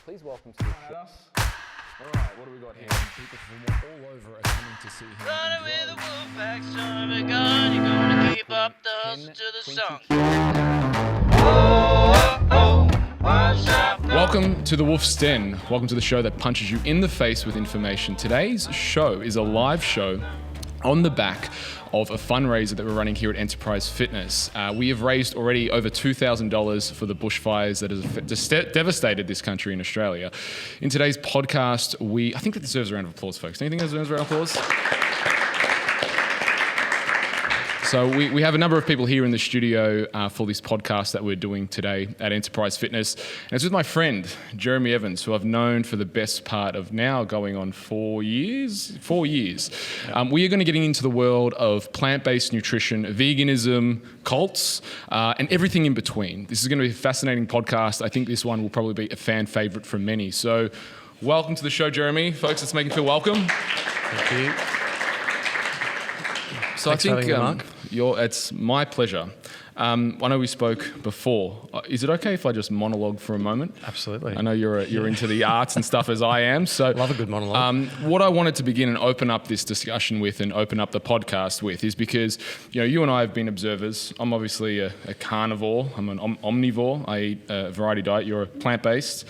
Please welcome to the show. All right, what do we got here? People from all over are coming to see him. Running with the wolf pack, son of a gun, you're gonna keep up the hustle to the song. Welcome to the Wolf's Den. Welcome to the show that punches you in the face with information. Today's show is a live show on the back of a fundraiser that we're running here at Enterprise Fitness. We have raised already over $2,000 for the bushfires that have devastated this country in Australia. In today's podcast, I think that deserves a round of applause, folks. Anything that deserves a round of applause? So we have a number of people here in the studio for this podcast that we're doing today at Enterprise Fitness. And it's with my friend, Jeremy Evans, who I've known for the best part of now going on 4 years. 4 years. We are going to get into the world of plant-based nutrition, veganism, cults, and everything in between. This is going to be a fascinating podcast. I think this one will probably be a fan favorite for many. So welcome to the show, Jeremy. Folks, let's make you feel welcome. Thank you. So Thanks I think for having me, Mark. It's my pleasure. I know we spoke before. Is it okay if I just monologue for a moment? Absolutely. I know you're into the arts and stuff as I am. So Love a good monologue. what I wanted to begin and open up this discussion with and open up the podcast with is because you and I have been observers. I'm obviously a carnivore. I'm an omnivore. I eat a variety diet. You're a plant-based,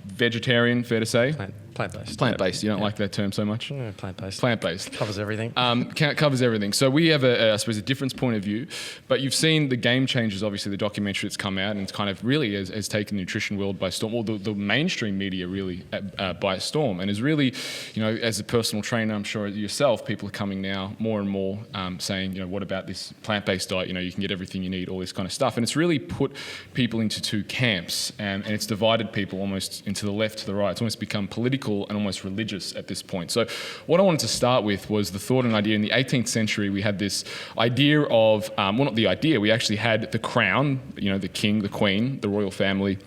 vegetarian, fair to say? Plant-based. Plant-based. You don't like that term so much? Yeah, plant-based. Plant-based. Covers everything. Covers everything. So we have I suppose, a different point of view, but you've seen the Game Changers, obviously the documentary that's come out, and it's kind of really has taken the nutrition world by storm, or the mainstream media really by storm, and is really, as a personal trainer, I'm sure yourself, people are coming now more and more saying, what about this plant-based diet? You can get everything you need, all this kind of stuff, and it's really put people into two camps, and it's divided people almost into the left to the right. It's almost become political and almost religious at this point. So what I wanted to start with was the thought and idea. In the 18th century, we had this idea of, not the idea, we actually had the crown, the king, the queen, the royal family,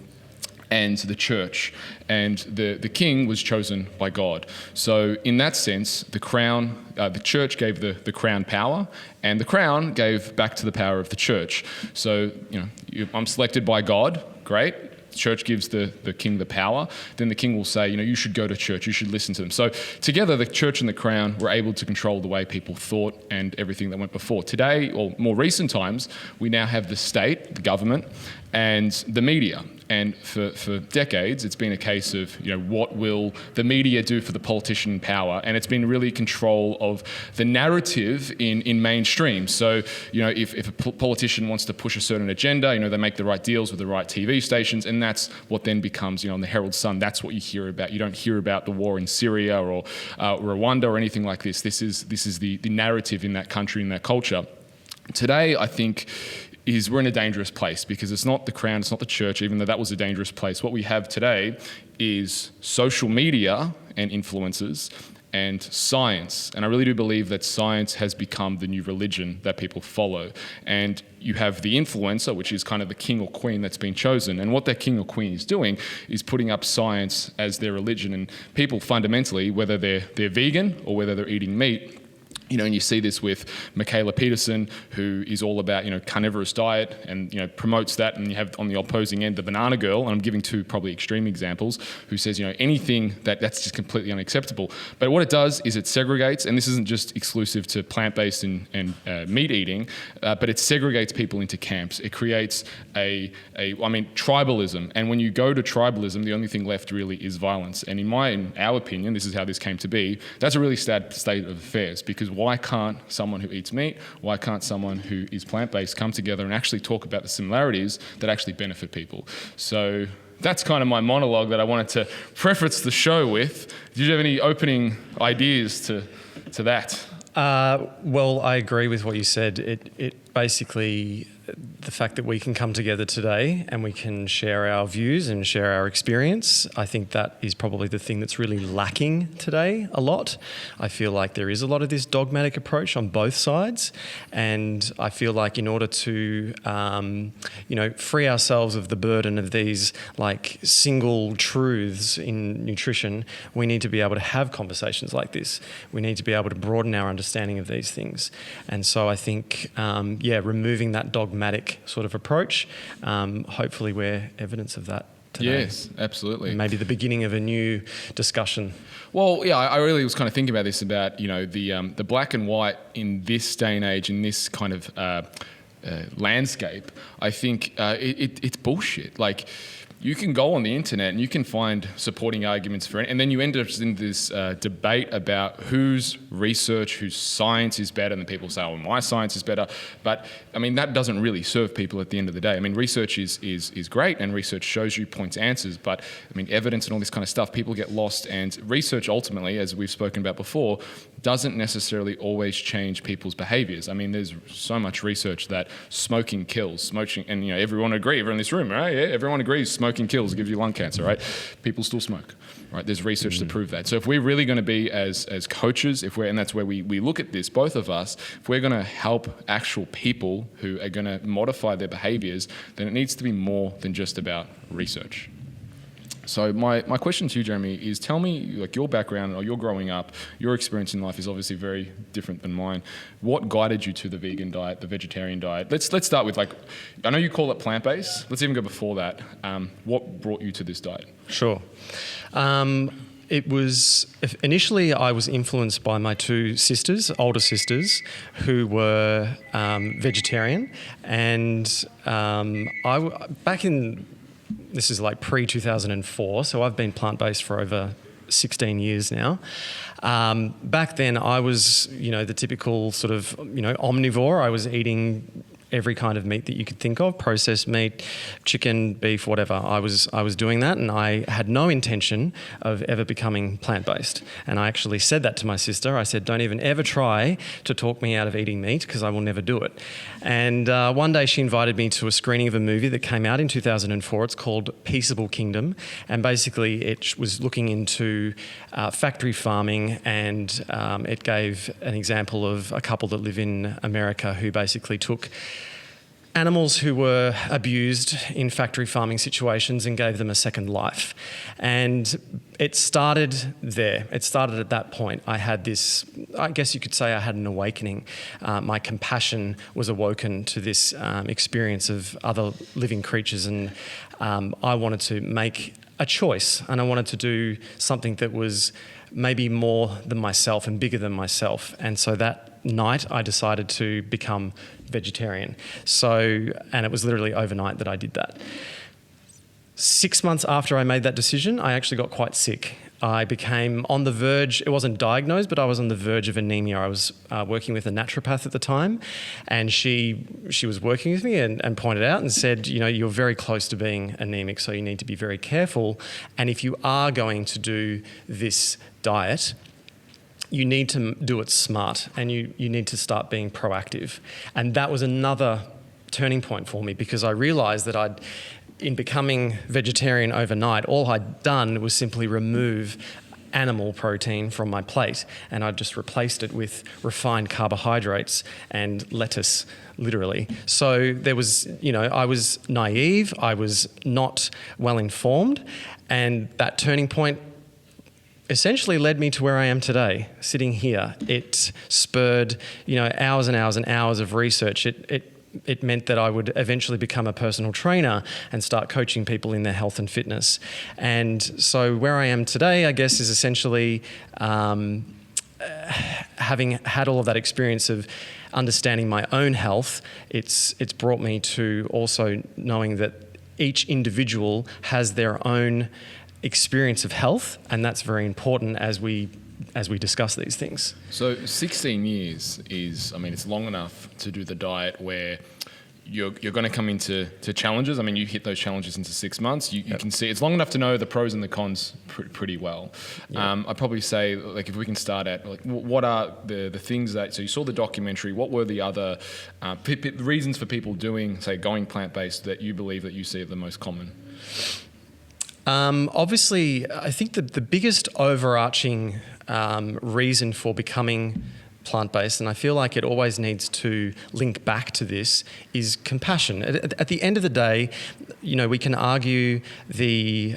and the church. And the king was chosen by God. So in that sense, the crown, the church gave the crown power, and the crown gave back to the power of the church. So, I'm selected by God, great. Church gives the king the power, then the king will say, you should go to church, you should listen to them. So together, the church and the crown were able to control the way people thought and everything that went before. Today, or more recent times, we now have the state, the government, and the media. And for decades, it's been a case of, what will the media do for the politician in power? And it's been really control of the narrative in mainstream. So, if a politician wants to push a certain agenda, they make the right deals with the right TV stations, and that's what then becomes, in the Herald Sun, that's what you hear about. You don't hear about the war in Syria or Rwanda or anything like this. This is the narrative in that country, in that culture. Today, I think, we're in a dangerous place because it's not the crown, it's not the church, even though that was a dangerous place. What we have today is social media and influencers and science. And I really do believe that science has become the new religion that people follow. And you have the influencer, which is kind of the king or queen that's been chosen. And what that king or queen is doing is putting up science as their religion. And people fundamentally, whether they're vegan or whether they're eating meat, and you see this with Michaela Peterson, who is all about, carnivorous diet and, promotes that. And you have on the opposing end, the banana girl, and I'm giving two probably extreme examples, who says, anything that's just completely unacceptable. But what it does is it segregates, and this isn't just exclusive to plant-based and meat eating, but it segregates people into camps. It creates tribalism. And when you go to tribalism, the only thing left really is violence. And in our opinion, this is how this came to be, that's a really sad state of affairs, because why can't someone who eats meat, why can't someone who is plant-based come together and actually talk about the similarities that actually benefit people? So that's kind of my monologue that I wanted to preface the show with. Did you have any opening ideas to that? Well, I agree with what you said. It basically, the fact that we can come together today and we can share our views and share our experience, I think that is probably the thing that's really lacking today a lot. I feel like there is a lot of this dogmatic approach on both sides, and I feel like in order to, free ourselves of the burden of these single truths in nutrition, we need to be able to have conversations like this. We need to be able to broaden our understanding of these things. And so I think, removing that dogmatic sort of approach, hopefully we're evidence of that today. Yes, absolutely. And maybe the beginning of a new discussion. Well, yeah, I really was kind of thinking about this, about, you know, the black and white in this day and age, in this kind of landscape. I think it's bullshit. Like, you can go on the internet and you can find supporting arguments for it, and then you end up in this debate about whose research, whose science is better, and then people say, oh, my science is better. But, I mean, that doesn't really serve people at the end of the day. I mean, research is great, and research shows you points, answers, but, I mean, evidence and all this kind of stuff, people get lost, and research ultimately, as we've spoken about before, doesn't necessarily always change people's behaviours. I mean, there's so much research that smoking kills. Smoking, and, you know, everyone in this room, right? Yeah, everyone agrees smoking kills, gives you lung cancer, right? People still smoke, right? There's research to prove that. So if we're really going to be as coaches, and that's where we look at this, both of us, if we're going to help actual people who are going to modify their behaviours, then it needs to be more than just about research. So my question to you, Jeremy, is tell me, like, your background or your growing up, your experience in life is obviously very different than mine. What guided you to the vegan diet, the vegetarian diet? Let's start with, like, I know you call it plant-based. Let's even go before that. What brought you to this diet? Sure. It was initially I was influenced by my two sisters, older sisters, who were vegetarian, and this is like pre-2004, so I've been plant-based for over 16 years now. Back then, I was, the typical sort of, omnivore. I was eating every kind of meat that you could think of, processed meat, chicken, beef, whatever. I was doing that, and I had no intention of ever becoming plant-based. And I actually said that to my sister. I said, don't even ever try to talk me out of eating meat, because I will never do it. And one day she invited me to a screening of a movie that came out in 2004. It's called Peaceable Kingdom. And basically it was looking into factory farming, and it gave an example of a couple that live in America who basically took animals who were abused in factory farming situations and gave them a second life. And it started there. It started at that point. I had this, I guess you could say I had an awakening. My compassion was awoken to this experience of other living creatures, and I wanted to make a choice, and I wanted to do something that was maybe more than myself and bigger than myself. And so that night I decided to become vegetarian. And it was literally overnight that I did that. 6 months after I made that decision, I actually got quite sick. I became on the verge, it wasn't diagnosed, but I was on the verge of anemia. I was working with a naturopath at the time, and she was working with me and pointed out and said, you're very close to being anemic, so you need to be very careful. And if you are going to do this diet, you need to do it smart, and you need to start being proactive. And that was another turning point for me, because I realised that in becoming vegetarian overnight, all I'd done was simply remove animal protein from my plate, and I'd just replaced it with refined carbohydrates and lettuce, literally. So there was, I was naive, I was not well informed, and that turning point essentially led me to where I am today, sitting here. It spurred, hours and hours and hours of research. It meant that I would eventually become a personal trainer and start coaching people in their health and fitness. And so where I am today, I guess, is essentially having had all of that experience of understanding my own health. It's brought me to also knowing that each individual has their own experience of health, and that's very important as we discuss these things. So 16 years is, it's long enough to do the diet where you're going to come into challenges. You hit those challenges into 6 months. You can see it's long enough to know the pros and the cons pretty well. Yep. I'd probably say, like, if we can start at, like, what are the things that, so you saw the documentary, what were the other reasons for people going plant-based that you believe that you see are the most common? Obviously, I think the biggest overarching reason for becoming plant-based, and I feel like it always needs to link back to this, is compassion. At the end of the day, we can argue the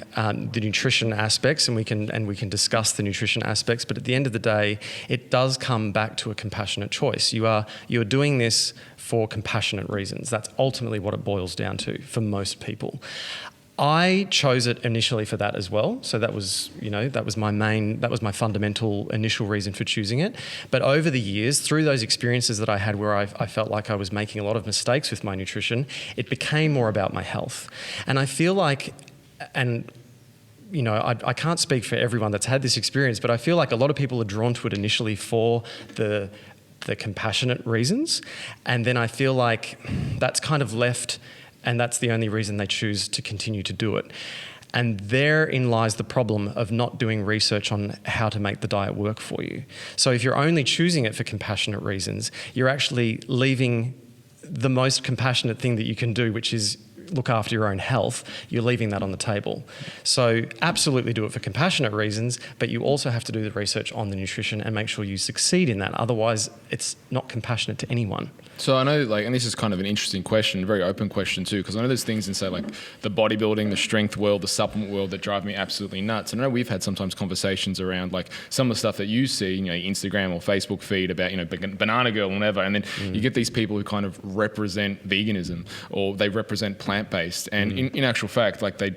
nutrition aspects, and we can discuss the nutrition aspects, but at the end of the day, it does come back to a compassionate choice. You're doing this for compassionate reasons. That's ultimately what it boils down to for most people. I chose it initially for that as well. So that was my fundamental initial reason for choosing it. But over the years, through those experiences that I had where I felt like I was making a lot of mistakes with my nutrition, it became more about my health. And I feel like, I can't speak for everyone that's had this experience, but I feel like a lot of people are drawn to it initially for the compassionate reasons. And then I feel like that's kind of left, and that's the only reason they choose to continue to do it. And therein lies the problem of not doing research on how to make the diet work for you. So if you're only choosing it for compassionate reasons, you're actually leaving the most compassionate thing that you can do, which is look after your own health. You're leaving that on the table. So absolutely do it for compassionate reasons, but you also have to do the research on the nutrition and make sure you succeed in that. Otherwise, it's not compassionate to anyone. So I know, and this is kind of an interesting question, a very open question too, because I know there's things in, say, like the bodybuilding, the strength world, the supplement world that drive me absolutely nuts. And I know we've had sometimes conversations around like some of the stuff that you see, Instagram or Facebook feed about, Banana Girl or whatever, and then you get these people who kind of represent veganism or they represent plant-based, and in actual fact, like they're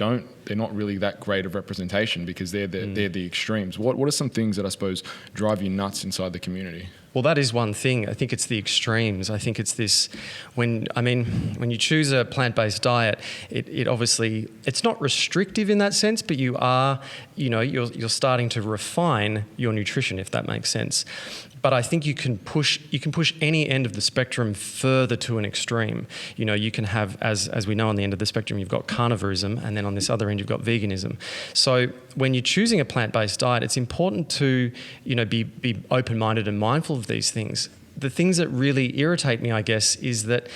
not really that great of representation because they're the extremes. What are some things that I suppose drive you nuts inside the community? Well, that is one thing. I think it's the extremes. I think it's this, when you choose a plant-based diet, it obviously, it's not restrictive in that sense, but you are, you're starting to refine your nutrition, if that makes sense. But I think you can push any end of the spectrum further to an extreme. You can have, as we know, on the end of the spectrum, you've got carnivorism, and then on this other end, you've got veganism. So when you're choosing a plant-based diet, it's important to, be open-minded and mindful of these things. The things that really irritate me, I guess, is that,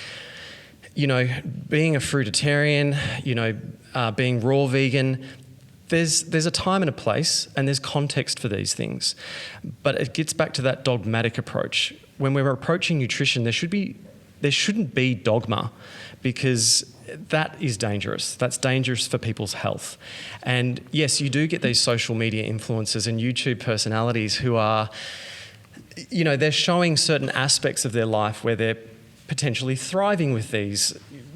being a fruitarian, being raw vegan, there's a time and a place, and there's context for these things. But it gets back to that dogmatic approach. When we're approaching nutrition, there shouldn't be dogma, because that is dangerous. That's dangerous for people's health. And yes, you do get these social media influencers and YouTube personalities who are, they're showing certain aspects of their life where they're potentially thriving with these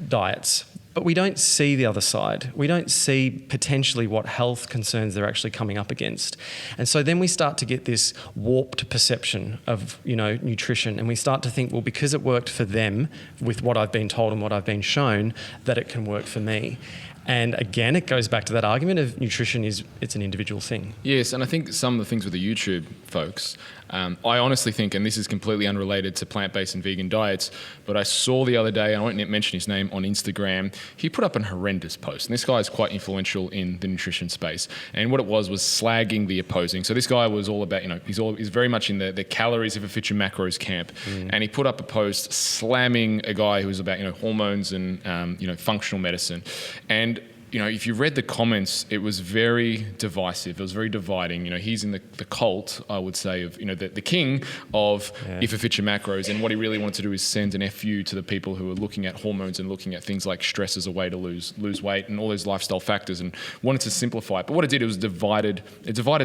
diets. But we don't see the other side. We don't see potentially what health concerns they're actually coming up against. And so then we start to get this warped perception of, nutrition, and we start to think, well, because it worked for them with what I've been told and what I've been shown, that it can work for me. And again, it goes back to that argument of nutrition it's an individual thing. Yes, and I think some of the things with the YouTube folks, I honestly think, and this is completely unrelated to plant-based and vegan diets, but I saw the other day, and I won't mention his name, on Instagram, he put up an horrendous post. And this guy is quite influential in the nutrition space. And what it was slagging the opposing. So this guy was all about, he's very much in the calories if it fits your macros camp. And he put up a post slamming a guy who was about, hormones and, functional medicine. And if you read the comments, it was very divisive. It was very dividing. He's in the cult, I would say, of, the king of if it fits your macros. And what he really wanted to do is send an FU to the people who are looking at hormones and looking at things like stress as a way to lose weight and all those lifestyle factors, and wanted to simplify it. But what it did, it divided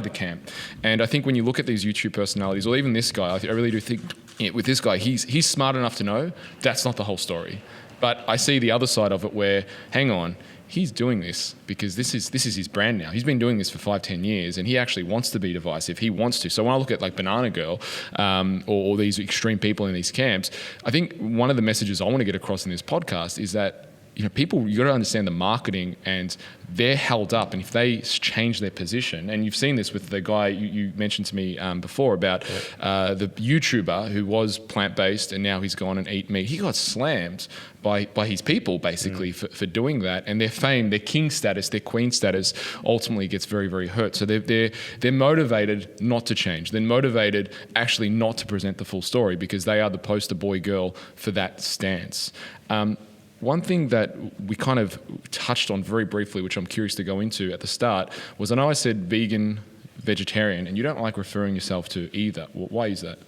the camp. And I think when you look at these YouTube personalities, or even this guy, I really do think with this guy, he's smart enough to know that's not the whole story. But I see the other side of it where, hang on, he's doing this because this is his brand now. He's been doing this for 5-10 years, and he actually wants to be divisive. He wants to. So when I look at like Banana Girl or these extreme people in these camps, I think one of the messages I want to get across in this podcast is that people, you got to understand the marketing, and they're held up. And if they change their position, and you've seen this with the guy you mentioned to me before about the YouTuber who was plant-based and now he's gone and eat meat. He got slammed by his people basically for doing that, and their fame, their king status, their queen status ultimately gets very, very hurt. So they're motivated not to change. They're motivated actually not to present the full story because they are the poster boy girl for that stance. One thing that we kind of touched on very briefly, which I'm curious to go into at the start, was I know I said vegan, vegetarian, and you don't like referring yourself to either. Why is that?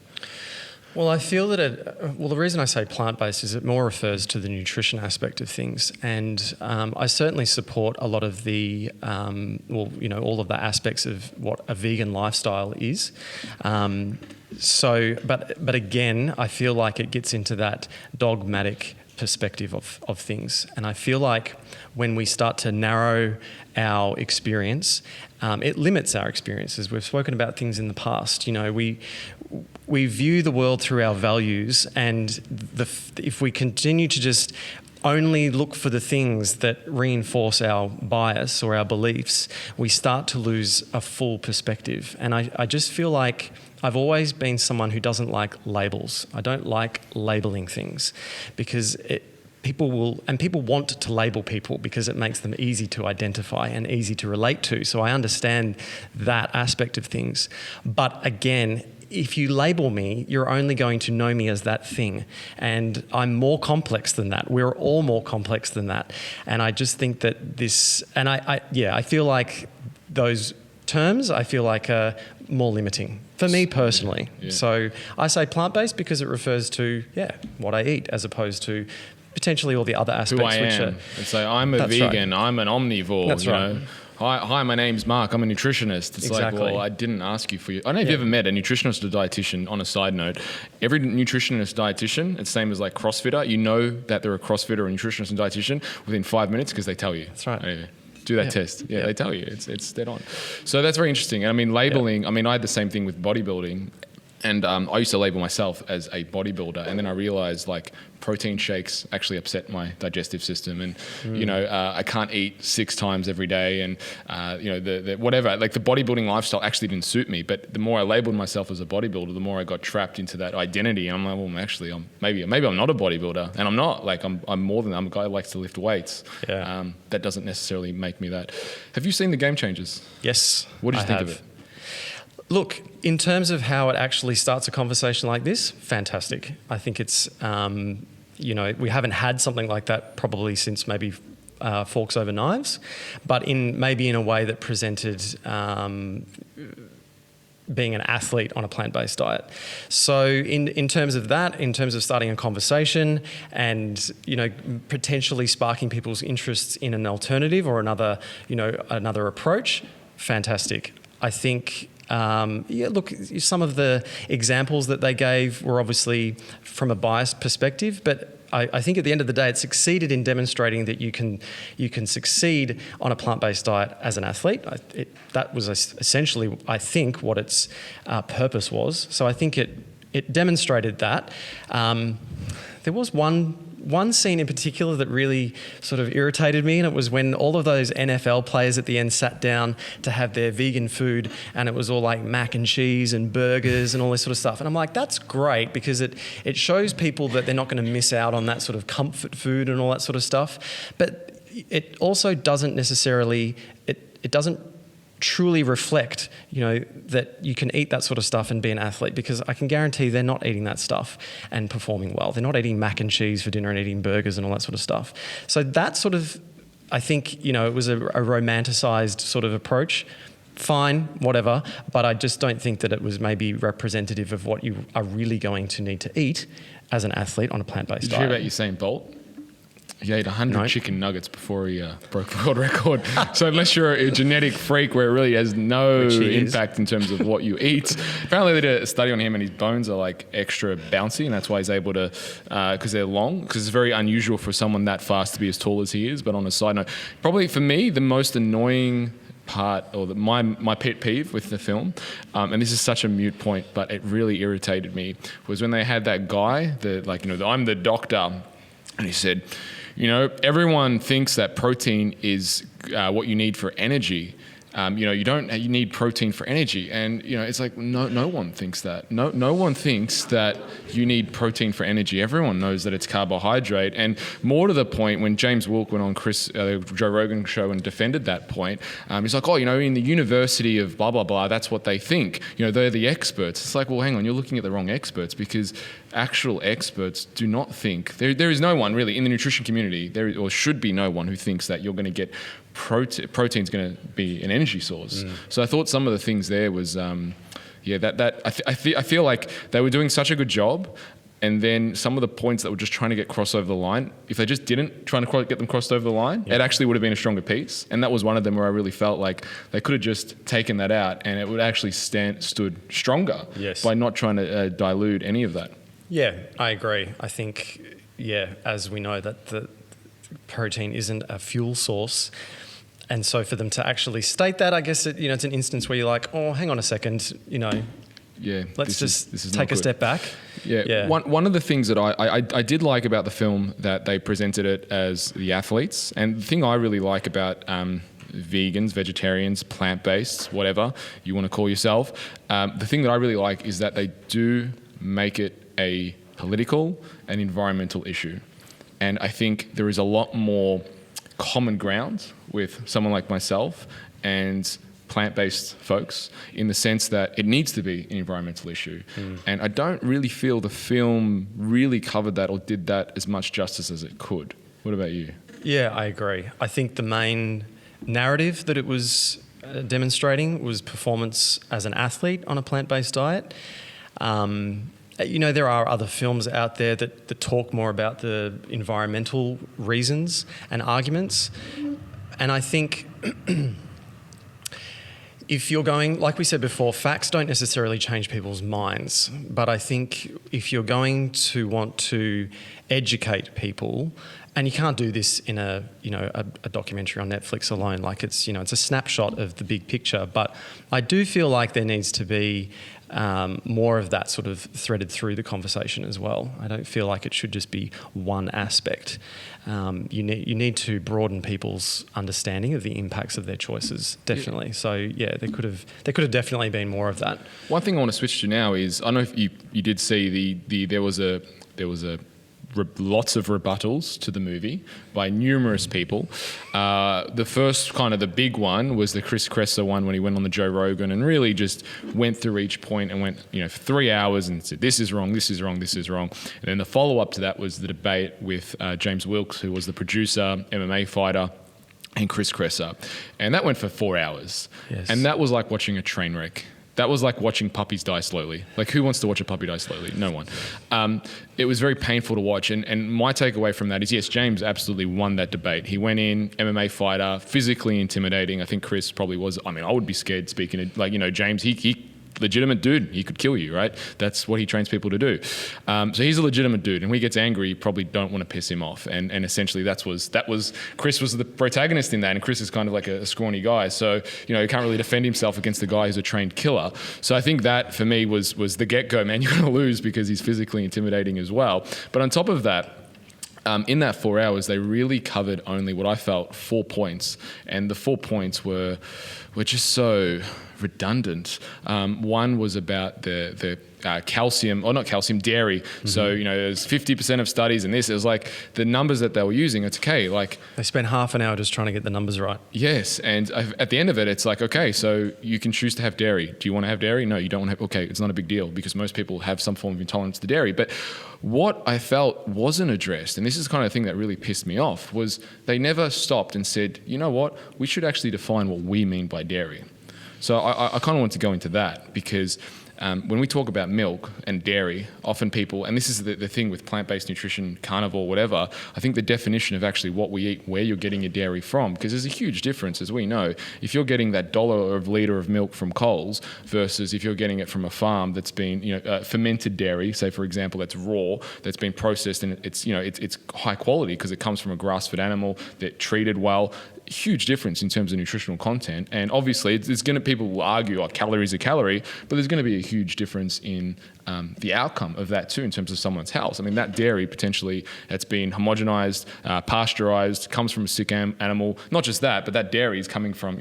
Well, I feel that the reason I say plant-based is it more refers to the nutrition aspect of things. And I certainly support a lot of the, all of the aspects of what a vegan lifestyle is. But again, I feel like it gets into that dogmatic perspective of things. And I feel like when we start to narrow our experience, it limits our experiences. We've spoken about things in the past. You know, we view the world through our values, and if we continue to just only look for the things that reinforce our bias or our beliefs, we start to lose a full perspective. And I just feel like I've always been someone who doesn't like labels. I don't like labeling things because people want to label people because it makes them easy to identify and easy to relate to. So I understand that aspect of things. But again, if you label me, you're only going to know me as that thing. And I'm more complex than that. We're all more complex than that. And I just think that this, and I feel like those terms, I feel like are more limiting for me personally. Yeah. So I say plant-based because it refers to, what I eat as opposed to potentially all the other aspects. Who I am. And so I'm a vegan, right. I'm an omnivore. That's right. Know? Hi, my name's Mark. I'm a nutritionist. It's like, well, I didn't ask you for you. I don't know if you ever met a nutritionist or dietitian. On a side note, every nutritionist dietitian, it's the same as like CrossFitter. You know that they're a CrossFitter or a nutritionist and dietitian within 5 minutes because they tell you. That's right. Anyway, do that test. Yeah, they tell you. It's dead on. So that's very interesting. And I mean, labeling. I mean, I had the same thing with bodybuilding. And I used to label myself as a bodybuilder, and then I realized like protein shakes actually upset my digestive system, and you know I can't eat 6 times every day, and you know the whatever, like the bodybuilding lifestyle actually didn't suit me. But the more I labeled myself as a bodybuilder, the more I got trapped into that identity. And I'm like, well, actually, maybe I'm not a bodybuilder, and I'm not. Like I'm more than that. I'm a guy who likes to lift weights. Yeah. That doesn't necessarily make me that. Have you seen The Game Changers? Yes. What did you think of it? Look, in terms of how it actually starts a conversation like this, fantastic. I think it's, you know, we haven't had something like that probably since maybe Forks Over Knives, but maybe in a way that presented being an athlete on a plant-based diet. So in terms of that, in terms of starting a conversation and, you know, potentially sparking people's interests in an alternative or another approach, fantastic. I think... look, some of the examples that they gave were obviously from a biased perspective, but I think at the end of the day, it succeeded in demonstrating that you can succeed on a plant-based diet as an athlete. That was essentially, I think, what its purpose was. So I think it demonstrated that. There was one scene in particular that really sort of irritated me, and it was when all of those NFL players at the end sat down to have their vegan food, and it was all like mac and cheese and burgers and all this sort of stuff. And I'm like, that's great because it shows people that they're not going to miss out on that sort of comfort food and all that sort of stuff. But it also doesn't necessarily, it doesn't truly reflect, you know, that you can eat that sort of stuff and be an athlete, because I can guarantee they're not eating that stuff and performing well. They're not eating mac and cheese for dinner and eating burgers and all that sort of stuff. So that sort of, I think, you know, it was a romanticized sort of approach. Fine, whatever, but I just don't think that it was maybe representative of what you are really going to need to eat as an athlete on a plant-based diet. Did you hear about Usain Bolt? He ate 100 chicken nuggets before he broke the world record. So unless you're a genetic freak where it really has no impact in terms of what you eat. Apparently they did a study on him and his bones are like extra bouncy, and that's why he's able to, because they're long, because it's very unusual for someone that fast to be as tall as he is. But on a side note, probably for me, the most annoying part, or my pet peeve with the film, and this is such a moot point, but it really irritated me, was when they had that guy, I'm the doctor, and he said, you know, everyone thinks that protein is what you need for energy. You need protein for energy. And, you know, it's like, no one thinks that. No one thinks that you need protein for energy. Everyone knows that it's carbohydrate. And more to the point, when James Wilk went on Joe Rogan show and defended that point, he's like, in the University of blah, blah, blah, that's what they think. You know, they're the experts. It's like, well, hang on, you're looking at the wrong experts, because actual experts do not think, there is no one really in the nutrition community, or should be no one who thinks that you're going to get protein's going to be an energy source. So I thought some of the things there was, I feel like they were doing such a good job, and then some of the points that were just trying to get crossed over the line, if they just didn't try to get them crossed over the line, it actually would have been a stronger piece. And that was one of them where I really felt like they could have just taken that out, and it would actually stood stronger by not trying to dilute any of that. Yeah, I agree. I think as we know that the protein isn't a fuel source. And so for them to actually state that, I guess it's an instance where you're like, oh, hang on a second, let's just take a step back. Yeah. One of the things that I did like about the film, that they presented it as the athletes, and the thing I really like about vegans, vegetarians, plant-based, whatever you want to call yourself, the thing that I really like is that they do make it a political and environmental issue. And I think there is a lot more common ground with someone like myself and plant-based folks, in the sense that it needs to be an environmental issue. And I don't really feel the film really covered that or did that as much justice as it could. What about you? Yeah, I agree. I think the main narrative that it was demonstrating was performance as an athlete on a plant-based diet. There are other films out there that talk more about the environmental reasons and arguments. And I think if you're going, like we said before, facts don't necessarily change people's minds. But I think if you're going to want to educate people, and you can't do this in a documentary on Netflix alone, like it's a snapshot of the big picture. But I do feel like there needs to be more of that sort of threaded through the conversation as well. I don't feel like it should just be one aspect. You need to broaden people's understanding of the impacts of their choices, definitely. Yeah. So yeah, there could have definitely been more of that. One thing I want to switch to now is, I don't know if you did see there was lots of rebuttals to the movie by numerous people. The first kind of the big one was the Chris Kresser one, when he went on the Joe Rogan and really just went through each point and went, for 3 hours and said, this is wrong, this is wrong, this is wrong. And then the follow-up to that was the debate with James Wilkes, who was the producer, MMA fighter, and Chris Kresser. And that went for 4 hours. Yes. And that was like watching a train wreck. That was like watching puppies die slowly. Like, who wants to watch a puppy die slowly? No one. It was very painful to watch. And my takeaway from that is, yes, James absolutely won that debate. He went in, MMA fighter, physically intimidating. I think Chris probably was. I mean, I would be scared speaking to, James, he legitimate dude. He could kill you, right? That's what he trains people to do. So he's a legitimate dude, and when he gets angry, you probably don't want to piss him off. And essentially that was Chris was the protagonist in that, and Chris is kind of like a scrawny guy, so he can't really defend himself against the guy who's a trained killer. So I think that for me was the get-go, man. You're going to lose because he's physically intimidating as well. But on top of that, in that 4 hours, they really covered only what I felt 4 points, and the 4 points were just so redundant. One was about the calcium, or not calcium, dairy. Mm-hmm. So, there's 50% of studies in this. It was like the numbers that they were using, it's okay. Like, they spent half an hour just trying to get the numbers right. Yes. And at the end of it, it's like, okay, so you can choose to have dairy. Do you want to have dairy? No, you don't want to have, okay, it's not a big deal because most people have some form of intolerance to dairy. But what I felt wasn't addressed, and this is kind of the thing that really pissed me off, was they never stopped and said, you know what, we should actually define what we mean by dairy. So I kind of want to go into that because when we talk about milk and dairy, often people, and this is the thing with plant-based nutrition, carnivore, whatever, I think the definition of actually what we eat, where you're getting your dairy from, because there's a huge difference, as we know. If you're getting that $1 of litre of milk from Coles versus if you're getting it from a farm that's been, fermented dairy, say for example, that's raw, that's been processed, and it's high quality because it comes from a grass-fed animal, they're treated well. Huge difference in terms of nutritional content, and obviously people will argue, calories are calorie, but there's going to be a huge difference in the outcome of that too in terms of someone's health. I mean, that dairy potentially that's been homogenized, pasteurized, comes from a sick animal. Not just that, but that dairy is coming from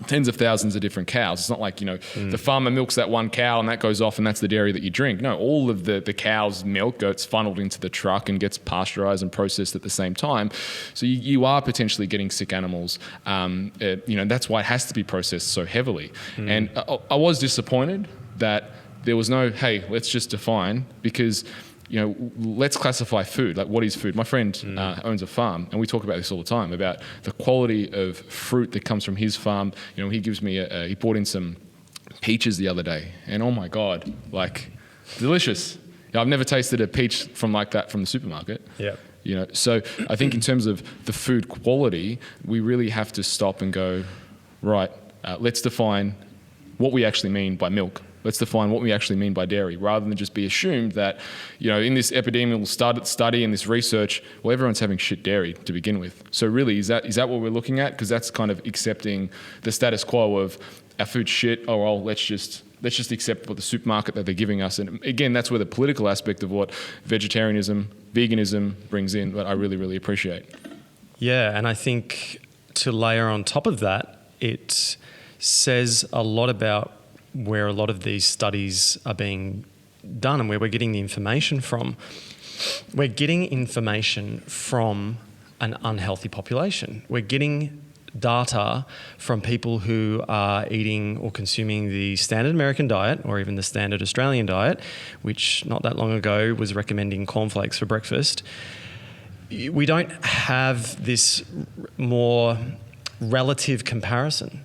tens of thousands of different cows. It's not like, the farmer milks that one cow and that goes off and that's the dairy that you drink. No, all of the cow's milk gets funneled into the truck and gets pasteurized and processed at the same time. So you are potentially getting sick animals. That's why it has to be processed so heavily. And I was disappointed that there was no, hey, let's just define, because let's classify food. Like, what is food? My friend owns a farm, and we talk about this all the time, about the quality of fruit that comes from his farm. He gives me he brought in some peaches the other day, and oh my God, like, delicious. I've never tasted a peach from like that from the supermarket. Yeah. So I think in terms of the food quality, we really have to stop and go, right, let's define what we actually mean by milk. let's define what we actually mean by dairy, rather than just be assumed that, in this epidemiological study and this research, well, everyone's having shit dairy to begin with. So really, is that what we're looking at? Because that's kind of accepting the status quo of our food's shit. Oh, well, let's just accept what the supermarket that they're giving us. And again, that's where the political aspect of what vegetarianism, veganism brings in, that I really, really appreciate. Yeah, and I think to layer on top of that, it says a lot about where a lot of these studies are being done and where we're getting the information from. We're getting information from an unhealthy population. We're getting data from people who are eating or consuming the standard American diet or even the standard Australian diet, which not that long ago was recommending cornflakes for breakfast. We don't have this more relative comparison.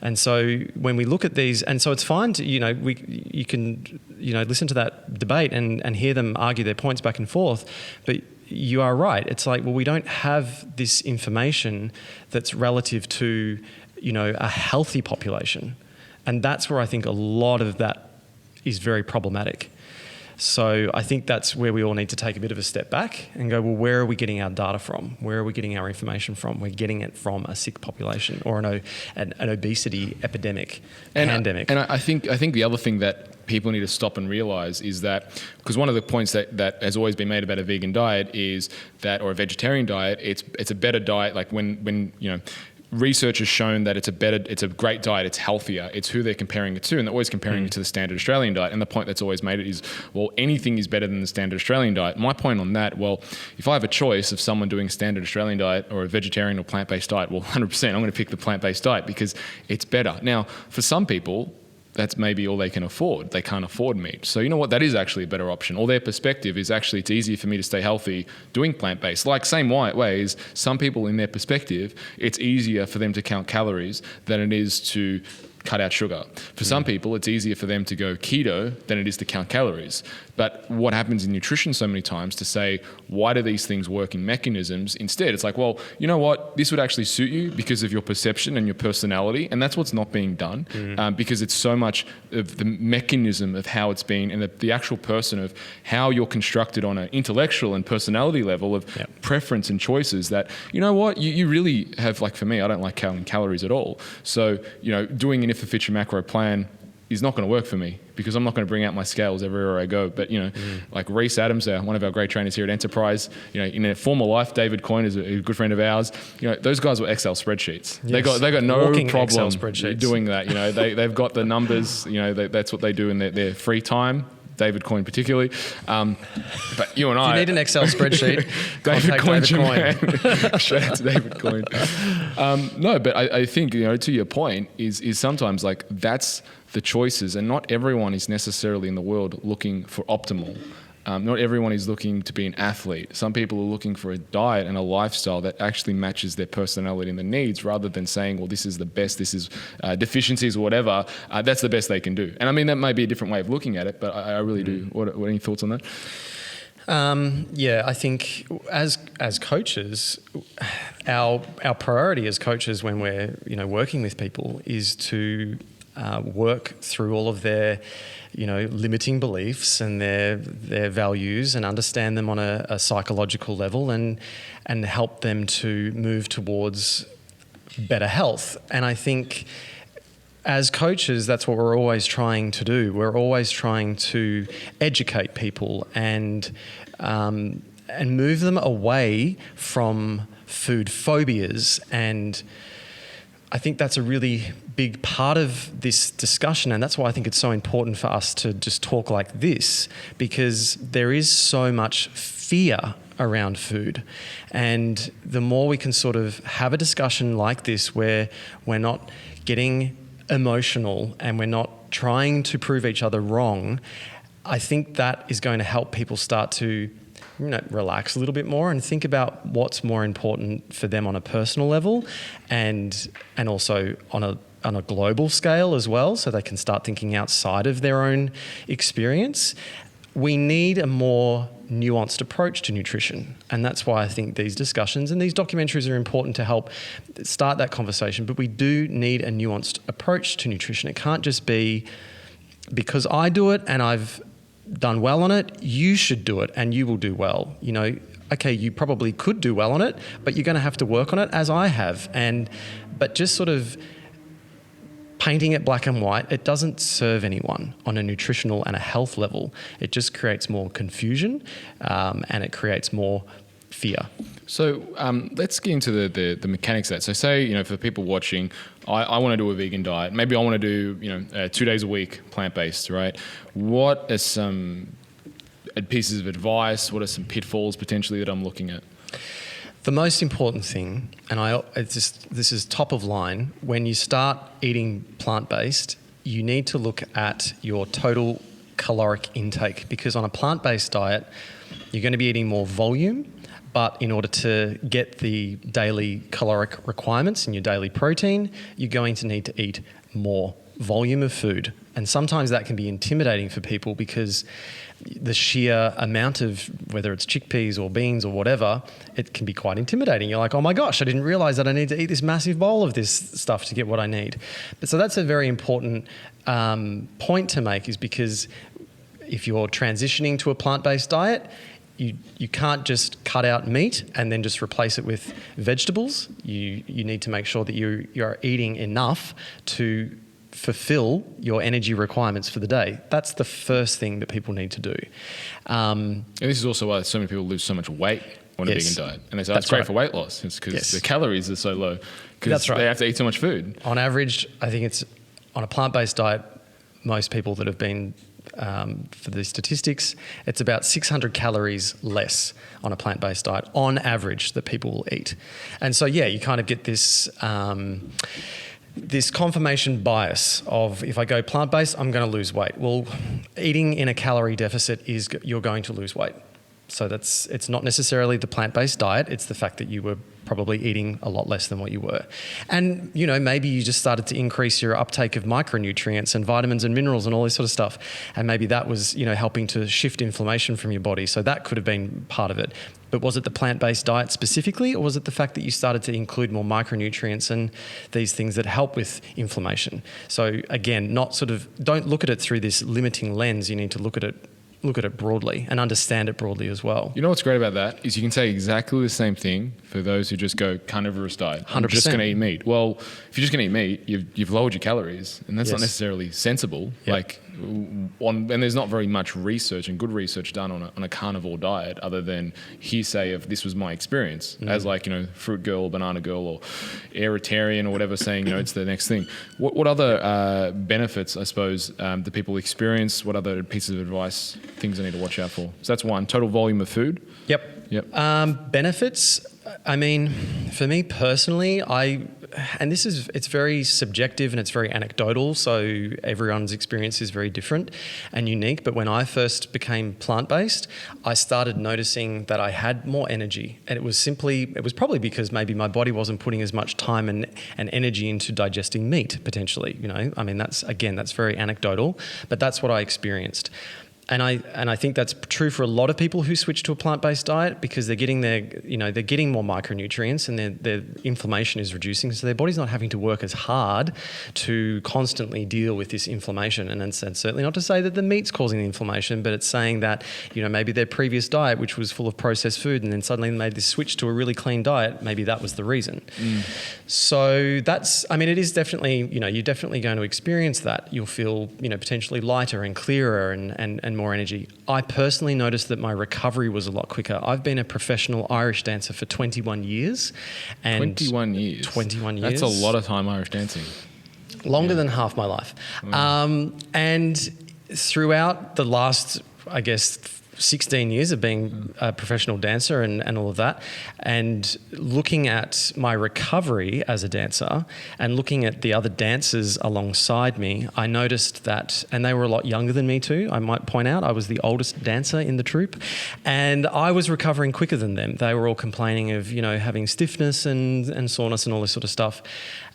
And so when we look at these, and so it's fine to, you can listen to that debate and hear them argue their points back and forth, but you are right. It's like, well, we don't have this information that's relative to, a healthy population. And that's where I think a lot of that is very problematic. So I think that's where we all need to take a bit of a step back and go, well, where are we getting our data from? Where are we getting our information from? We're getting it from a sick population or an obesity epidemic, pandemic. And I think the other thing that people need to stop and realize is that, because one of the points that has always been made about a vegan diet is that, or a vegetarian diet, it's a better diet. Like when research has shown that it's a great diet, it's healthier, it's who they're comparing it to, and they're always comparing it to the standard Australian diet. And the point that's always made it is, well, anything is better than the standard Australian diet. My point on that, well, if I have a choice of someone doing a standard Australian diet or a vegetarian or plant-based diet, well, 100% I'm going to pick the plant-based diet because it's better. Now, for some people, that's maybe all they can afford. They can't afford meat. So you know what? That is actually a better option. Or their perspective is actually it's easier for me to stay healthy doing plant-based. Like same ways, some people in their perspective, it's easier for them to count calories than it is to cut out sugar. For some people, it's easier for them to go keto than it is to count calories. But what happens in nutrition so many times to say, why do these things work in mechanisms? Instead, it's like, well, you know what? This would actually suit you because of your perception and your personality. And that's what's not being done because it's so much of the mechanism of how it's been and the actual person of how you're constructed on an intellectual and personality level of preference and choices that, you know what? You really have, like for me, I don't like counting calories at all. So, doing an if a feature macro plan is not going to work for me because I'm not going to bring out my scales everywhere I go. But, like Reese Adams, one of our great trainers here at Enterprise, in a former life, David Coyne is a good friend of ours. Those guys were Excel spreadsheets. Yes. They got no Walking problem doing that. They've got the numbers, that's what they do in their free time. David Coyne particularly. But you and I... If you need an Excel spreadsheet, David Coyne. Shout out to David Coyne. No, but I think, to your point, is sometimes like that's the choices, and not everyone is necessarily in the world looking for optimal. Not everyone is looking to be an athlete. Some people are looking for a diet and a lifestyle that actually matches their personality and their needs, rather than saying, well, this is the best, this is deficiencies or whatever. That's the best they can do. And I mean, that may be a different way of looking at it, but I really do. What any thoughts on that? I think as coaches, our priority as coaches when we're working with people is to work through all of their limiting beliefs and their values and understand them on a psychological level and help them to move towards better health. And I think as coaches, that's what we're always trying to do. We're always trying to educate people and move them away from food phobias. And I think that's a really big part of this discussion, and that's why I think it's so important for us to just talk like this, because there is so much fear around food. And the more we can sort of have a discussion like this where we're not getting emotional and we're not trying to prove each other wrong, I think that is going to help people start to relax a little bit more and think about what's more important for them on a personal level and also on a global scale as well, so they can start thinking outside of their own experience. We need a more nuanced approach to nutrition, and that's why I think these discussions and these documentaries are important to help start that conversation. But we do need a nuanced approach to nutrition. It can't just be because I do it and I've done well on it, you should do it and you will do well. You know, okay, you probably could do well on it, but you're going to have to work on it, as I have. But just sort of painting it black and white, it doesn't serve anyone on a nutritional and a health level. It just creates more confusion, and it creates more fear. So let's get into the mechanics of that. So say, you know, for people watching, I want to do a vegan diet. Maybe I want to do, you know, 2 days a week plant-based, right? What are some pieces of advice? What are some pitfalls potentially that I'm looking at? The most important thing, and this is top of line, when you start eating plant-based, you need to look at your total caloric intake, because on a plant-based diet, you're going to be eating more volume, but in order to get the daily caloric requirements and your daily protein, you're going to need to eat more volume of food. And sometimes that can be intimidating for people because the sheer amount of, whether it's chickpeas or beans or whatever, it can be quite intimidating. You're like, oh my gosh, I didn't realize that I need to eat this massive bowl of this stuff to get what I need. But so that's a very important point to make, is because if you're transitioning to a plant-based diet, you can't just cut out meat and then just replace it with vegetables. You need to make sure that you're eating enough to fulfill your energy requirements for the day. That's the first thing that people need to do. And this is also why so many people lose so much weight on a vegan diet. And they say, it's great for weight loss. It's because the calories are so low because they have to eat so much food. On average, I think it's on a plant-based diet, most people that have been, for the statistics, it's about 600 calories less on a plant-based diet on average that people will eat. And so, you kind of get this this confirmation bias of, if I go plant-based, I'm going to lose weight. Well, eating in a calorie deficit is you're going to lose weight. So it's not necessarily the plant-based diet, it's the fact that you were probably eating a lot less than what you were. And, you know, maybe you just started to increase your uptake of micronutrients and vitamins and minerals and all this sort of stuff. And maybe that was, you know, helping to shift inflammation from your body. So that could have been part of it. But was it the plant-based diet specifically, or was it the fact that you started to include more micronutrients and these things that help with inflammation? So again, don't look at it through this limiting lens. You need to look at it broadly and understand it broadly as well. You know what's great about that is you can say exactly the same thing for those who just go carnivorous diet. 100%. I'm just going to eat meat. Well, if you're just going to eat meat, you've lowered your calories, and that's not necessarily sensible. Yep. And there's not very much research and good research done on a carnivore diet, other than hearsay of this was my experience, as like, you know, fruit girl, banana girl, or aeritarian or whatever, saying, you know, it's the next thing. What other benefits, I suppose, do people experience? What other pieces of advice, things I need to watch out for? So that's one. Total volume of food. Yep. Benefits. I mean, for me personally, it's very subjective and it's very anecdotal, so everyone's experience is very different and unique. But when I first became plant-based, I started noticing that I had more energy, and it was probably because maybe my body wasn't putting as much time and energy into digesting meat, potentially. You know, I mean, that's very anecdotal, but that's what I experienced. And I think that's true for a lot of people who switch to a plant-based diet, because they're getting they're getting more micronutrients, and their inflammation is reducing, so their body's not having to work as hard to constantly deal with this inflammation. And it's certainly not to say that the meat's causing the inflammation, but it's saying that, you know, maybe their previous diet, which was full of processed food, and then suddenly they made this switch to a really clean diet, maybe that was the reason. So it is definitely, you know, you're definitely going to experience that. You'll feel, you know, potentially lighter and clearer and more energy. I personally noticed that my recovery was a lot quicker. I've been a professional Irish dancer for 21 years. And 21 years? 21 years. That's a lot of time Irish dancing. Longer than half my life. And throughout the last, I guess, 16 years of being a professional dancer and all of that, and looking at my recovery as a dancer and looking at the other dancers alongside me, I noticed that, and they were a lot younger than me too, I might point out, I was the oldest dancer in the troupe, and I was recovering quicker than them. They were all complaining of, you know, having stiffness and soreness and all this sort of stuff,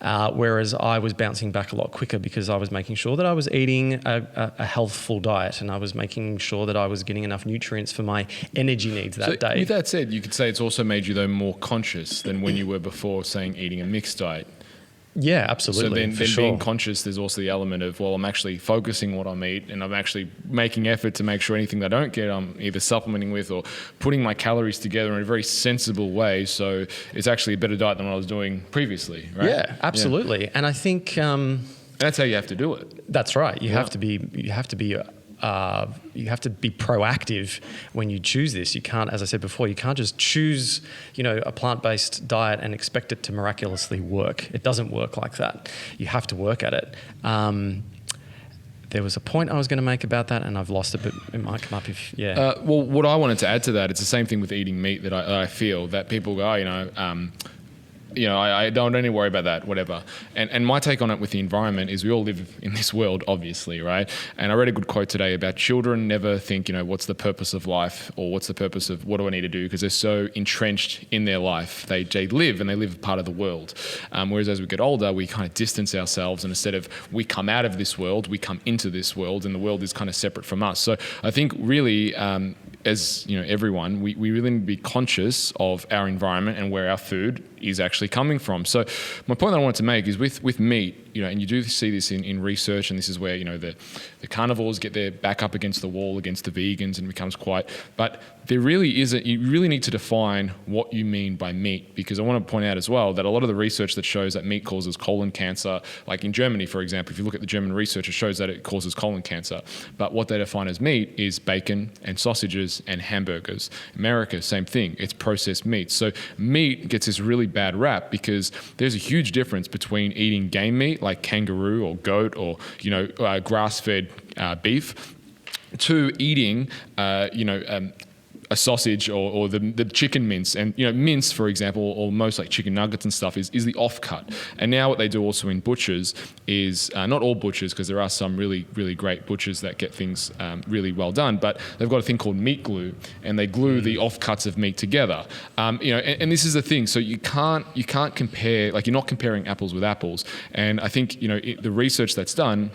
whereas I was bouncing back a lot quicker because I was making sure that I was eating a healthful diet, and I was making sure that I was getting enough nutrients for my energy needs that day. With that said, you could say it's also made you, though, more conscious than when you were before, saying eating a mixed diet. Yeah, absolutely. So then for sure. being conscious, there's also the element of, well, I'm actually focusing what I eat, and I'm actually making effort to make sure anything that I don't get, I'm either supplementing with or putting my calories together in a very sensible way. So it's actually a better diet than what I was doing previously, right? Yeah, absolutely. Yeah. And I think that's how you have to do it. That's right. You have to be proactive when you choose this. You can't, as I said before, you can't just choose, a plant-based diet and expect it to miraculously work. It doesn't work like that. You have to work at it. There was a point I was going to make about that, and I've lost it, but it might come up if, well, what I wanted to add to that, it's the same thing with eating meat that I feel that people go, I don't need to worry about that, whatever. And my take on it with the environment is we all live in this world, obviously, right? And I read a good quote today about children never think, what's the purpose of life or what's the purpose of what do I need to do, because they're so entrenched in their life. They live part of the world. Whereas as we get older, we kind of distance ourselves, and instead of we come out of this world, we come into this world, and the world is kind of separate from us. So I think really, as everyone, we really need to be conscious of our environment and where our food is actually coming from. So my point that I wanted to make is with meat, and you do see this in research, and this is where, the carnivores get their back up against the wall against the vegans, and becomes but there really isn't, you really need to define what you mean by meat, because I want to point out as well that a lot of the research that shows that meat causes colon cancer, like in Germany, for example, if you look at the German research, it shows that it causes colon cancer. But what they define as meat is bacon and sausages and hamburgers. America, same thing. It's processed meat. So meat gets this really bad rap because there's a huge difference between eating game meat like kangaroo or goat or grass-fed beef to eating a sausage or the chicken mince. And mince, for example, or most like chicken nuggets and stuff is the offcut. And now what they do also in butchers is not all butchers, because there are some really, really great butchers that get things really well done, but they've got a thing called meat glue, and they glue the offcuts of meat together. And this is the thing. So you can't compare, like, you're not comparing apples with apples. And I think the research that's done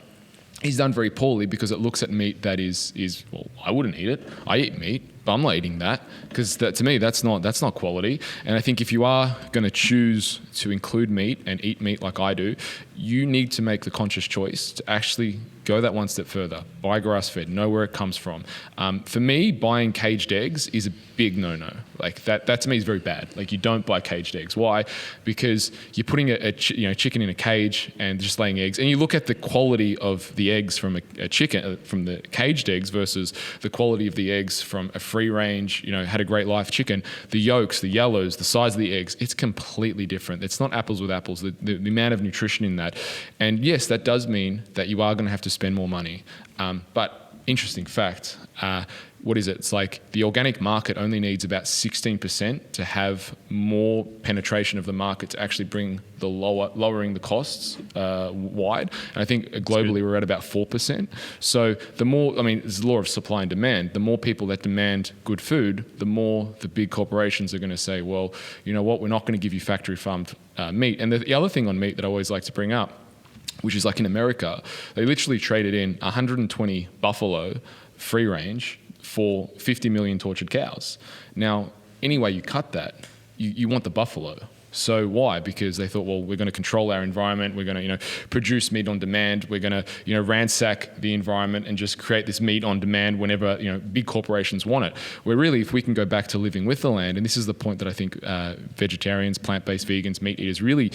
is done very poorly, because it looks at meat that is well, I wouldn't eat it. I eat meat, but I'm not eating that, because to me that's not quality. And I think if you are going to choose to include meat and eat meat like I do, you need to make the conscious choice to actually go that one step further. Buy grass-fed, know where it comes from. For me, buying caged eggs is a big no-no. Like that to me is very bad. Like, you don't buy caged eggs. Why? Because you're putting a chicken in a cage and just laying eggs, and you look at the quality of the eggs from a chicken, from the caged eggs versus the quality of the eggs from a free-range, had a great life chicken. The yolks, the yellows, the size of the eggs, it's completely different. It's not apples with apples. The amount of nutrition in that, and yes, that does mean that you are going to have to spend more money. But interesting fact, what is it? It's like the organic market only needs about 16% to have more penetration of the market to actually bring the lowering the costs wide. And I think globally we're at about 4%. So the more, it's the law of supply and demand. The more people that demand good food, the more the big corporations are going to say, well, you know what, we're not going to give you factory farmed meat. And the other thing on meat that I always like to bring up, which is like in America, they literally traded in 120 buffalo free range for 50 million tortured cows. Now, any way you cut that, you want the buffalo. So why? Because they thought, well, we're going to control our environment. We're going to, produce meat on demand. We're going to, ransack the environment and just create this meat on demand whenever, big corporations want it. Where really, if we can go back to living with the land, and this is the point that I think vegetarians, plant-based vegans, meat eaters really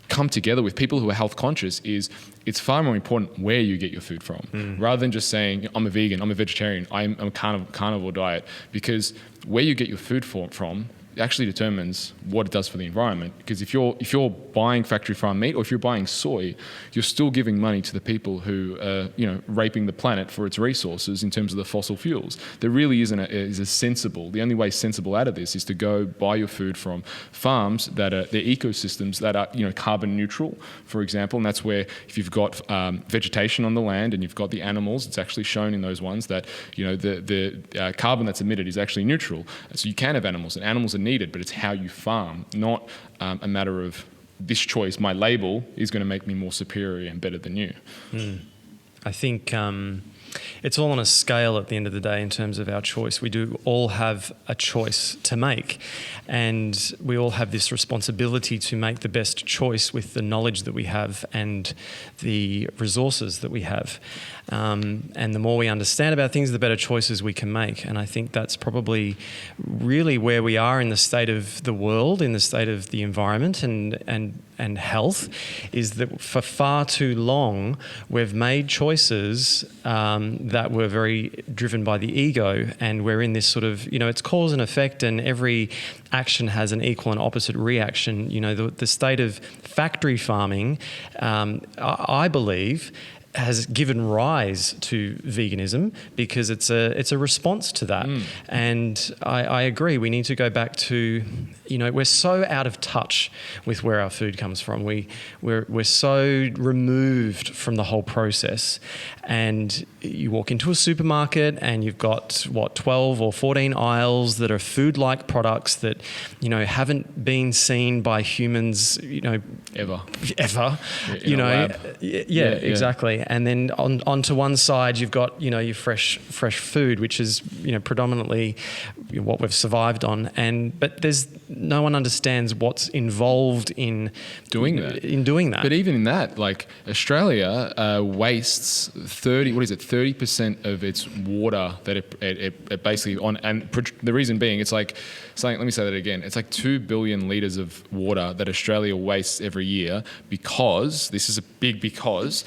come together with, people who are health conscious, is it's far more important where you get your food from, rather than just saying, I'm a vegan, I'm a vegetarian, I'm a carnivore diet, because where you get your food from actually determines what it does for the environment. Because if you're buying factory farm meat, or if you're buying soy, you're still giving money to the people who are raping the planet for its resources in terms of the fossil fuels. There really isn't a sensible. The only way sensible out of this is to go buy your food from farms that are their ecosystems that are carbon neutral, for example. And that's where if you've got vegetation on the land and you've got the animals, it's actually shown in those ones that the carbon that's emitted is actually neutral. So you can have animals, and animals are needed, but it's how you farm, not a matter of this choice, my label is going to make me more superior and better than you. I think it's all on a scale at the end of the day in terms of our choice. We do all have a choice to make, and we all have this responsibility to make the best choice with the knowledge that we have and the resources that we have. And the more we understand about things, the better choices we can make. And I think that's probably really where we are in the state of the world, in the state of the environment and health, is that for far too long we've made choices that were very driven by the ego, and we're in this sort of, it's cause and effect, and every action has an equal and opposite reaction. The state of factory farming, I believe, has given rise to veganism because it's a response to that. And I agree, we need to go back to, we're so out of touch with where our food comes from. We're so removed from the whole process. And you walk into a supermarket and you've got 12 or 14 aisles that are food-like products that haven't been seen by humans ever. Yeah, exactly. And then onto one side you've got your fresh food, which is predominantly what we've survived on, but there's no one understands what's involved in doing that. But even in that, like Australia wastes 30% of its water that it basically on, and the reason being, it's like something. Let me say that again. It's like 2 billion liters of water that Australia wastes every year because this is a big because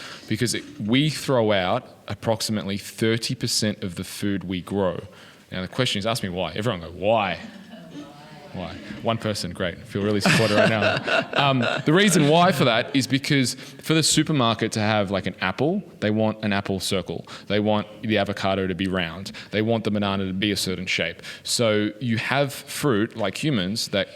we throw out approximately 30% of the food we grow. Now the question is, ask me why. Everyone go, why? Why? One person, great. I feel really supported right now. The reason why for that is because for the supermarket to have like an apple, they want an apple circle. They want the avocado to be round. They want the banana to be a certain shape. So you have fruit, like humans, that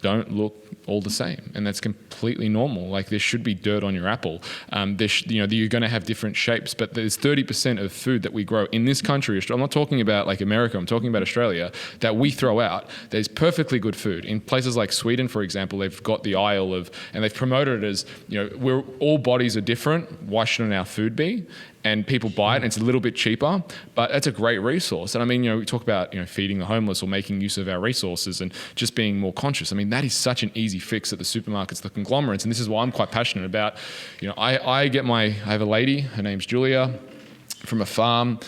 don't look all the same, and that's completely normal. Like there should be dirt on your apple. You're going to have different shapes, but there's 30% of food that we grow in this country. I'm not talking about like America. I'm talking about Australia that we throw out. There's perfectly good food in places like Sweden, for example. They've got the aisle of, and they've promoted it as we're all bodies are different. Why shouldn't our food be? And people buy it, and it's a little bit cheaper, but that's a great resource. And I mean, we talk about feeding the homeless or making use of our resources and just being more conscious. I mean, that is such an easy fix at the supermarkets, the conglomerates, and this is why I'm quite passionate about. I have a lady, her name's Julia, from a farm.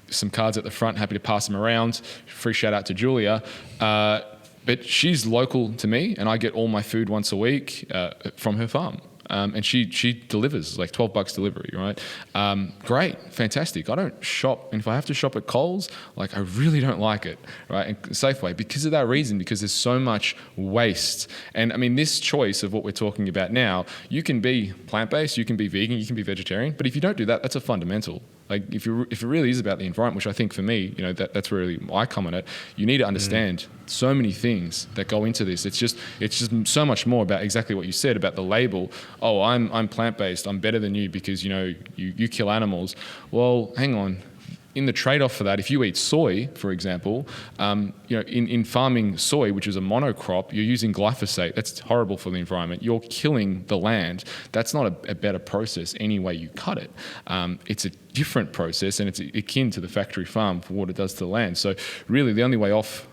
Some cards at the front, happy to pass them around. Free shout out to Julia. But she's local to me, and I get all my food once a week from her farm. And she delivers like $12 delivery, right? Great, fantastic. I don't shop, and if I have to shop at Coles, like I really don't like it, right? And Safeway, because of that reason, because there's so much waste. And I mean, this choice of what we're talking about now, you can be plant-based, you can be vegan, you can be vegetarian, but if you don't do that, that's a fundamental. Like if it really is about the environment, which I think for me, that's really I come on it. You need to understand so many things that go into this. It's just so much more about exactly what you said about the label. Oh, I'm plant-based. I'm better than you because you kill animals. Well, hang on. In the trade-off for that, if you eat soy, for example, in farming soy, which is a monocrop, you're using glyphosate. That's horrible for the environment. You're killing the land. That's not a better process any way you cut it. It's a different process, and it's akin to the factory farm for what it does to the land. So really the only way off,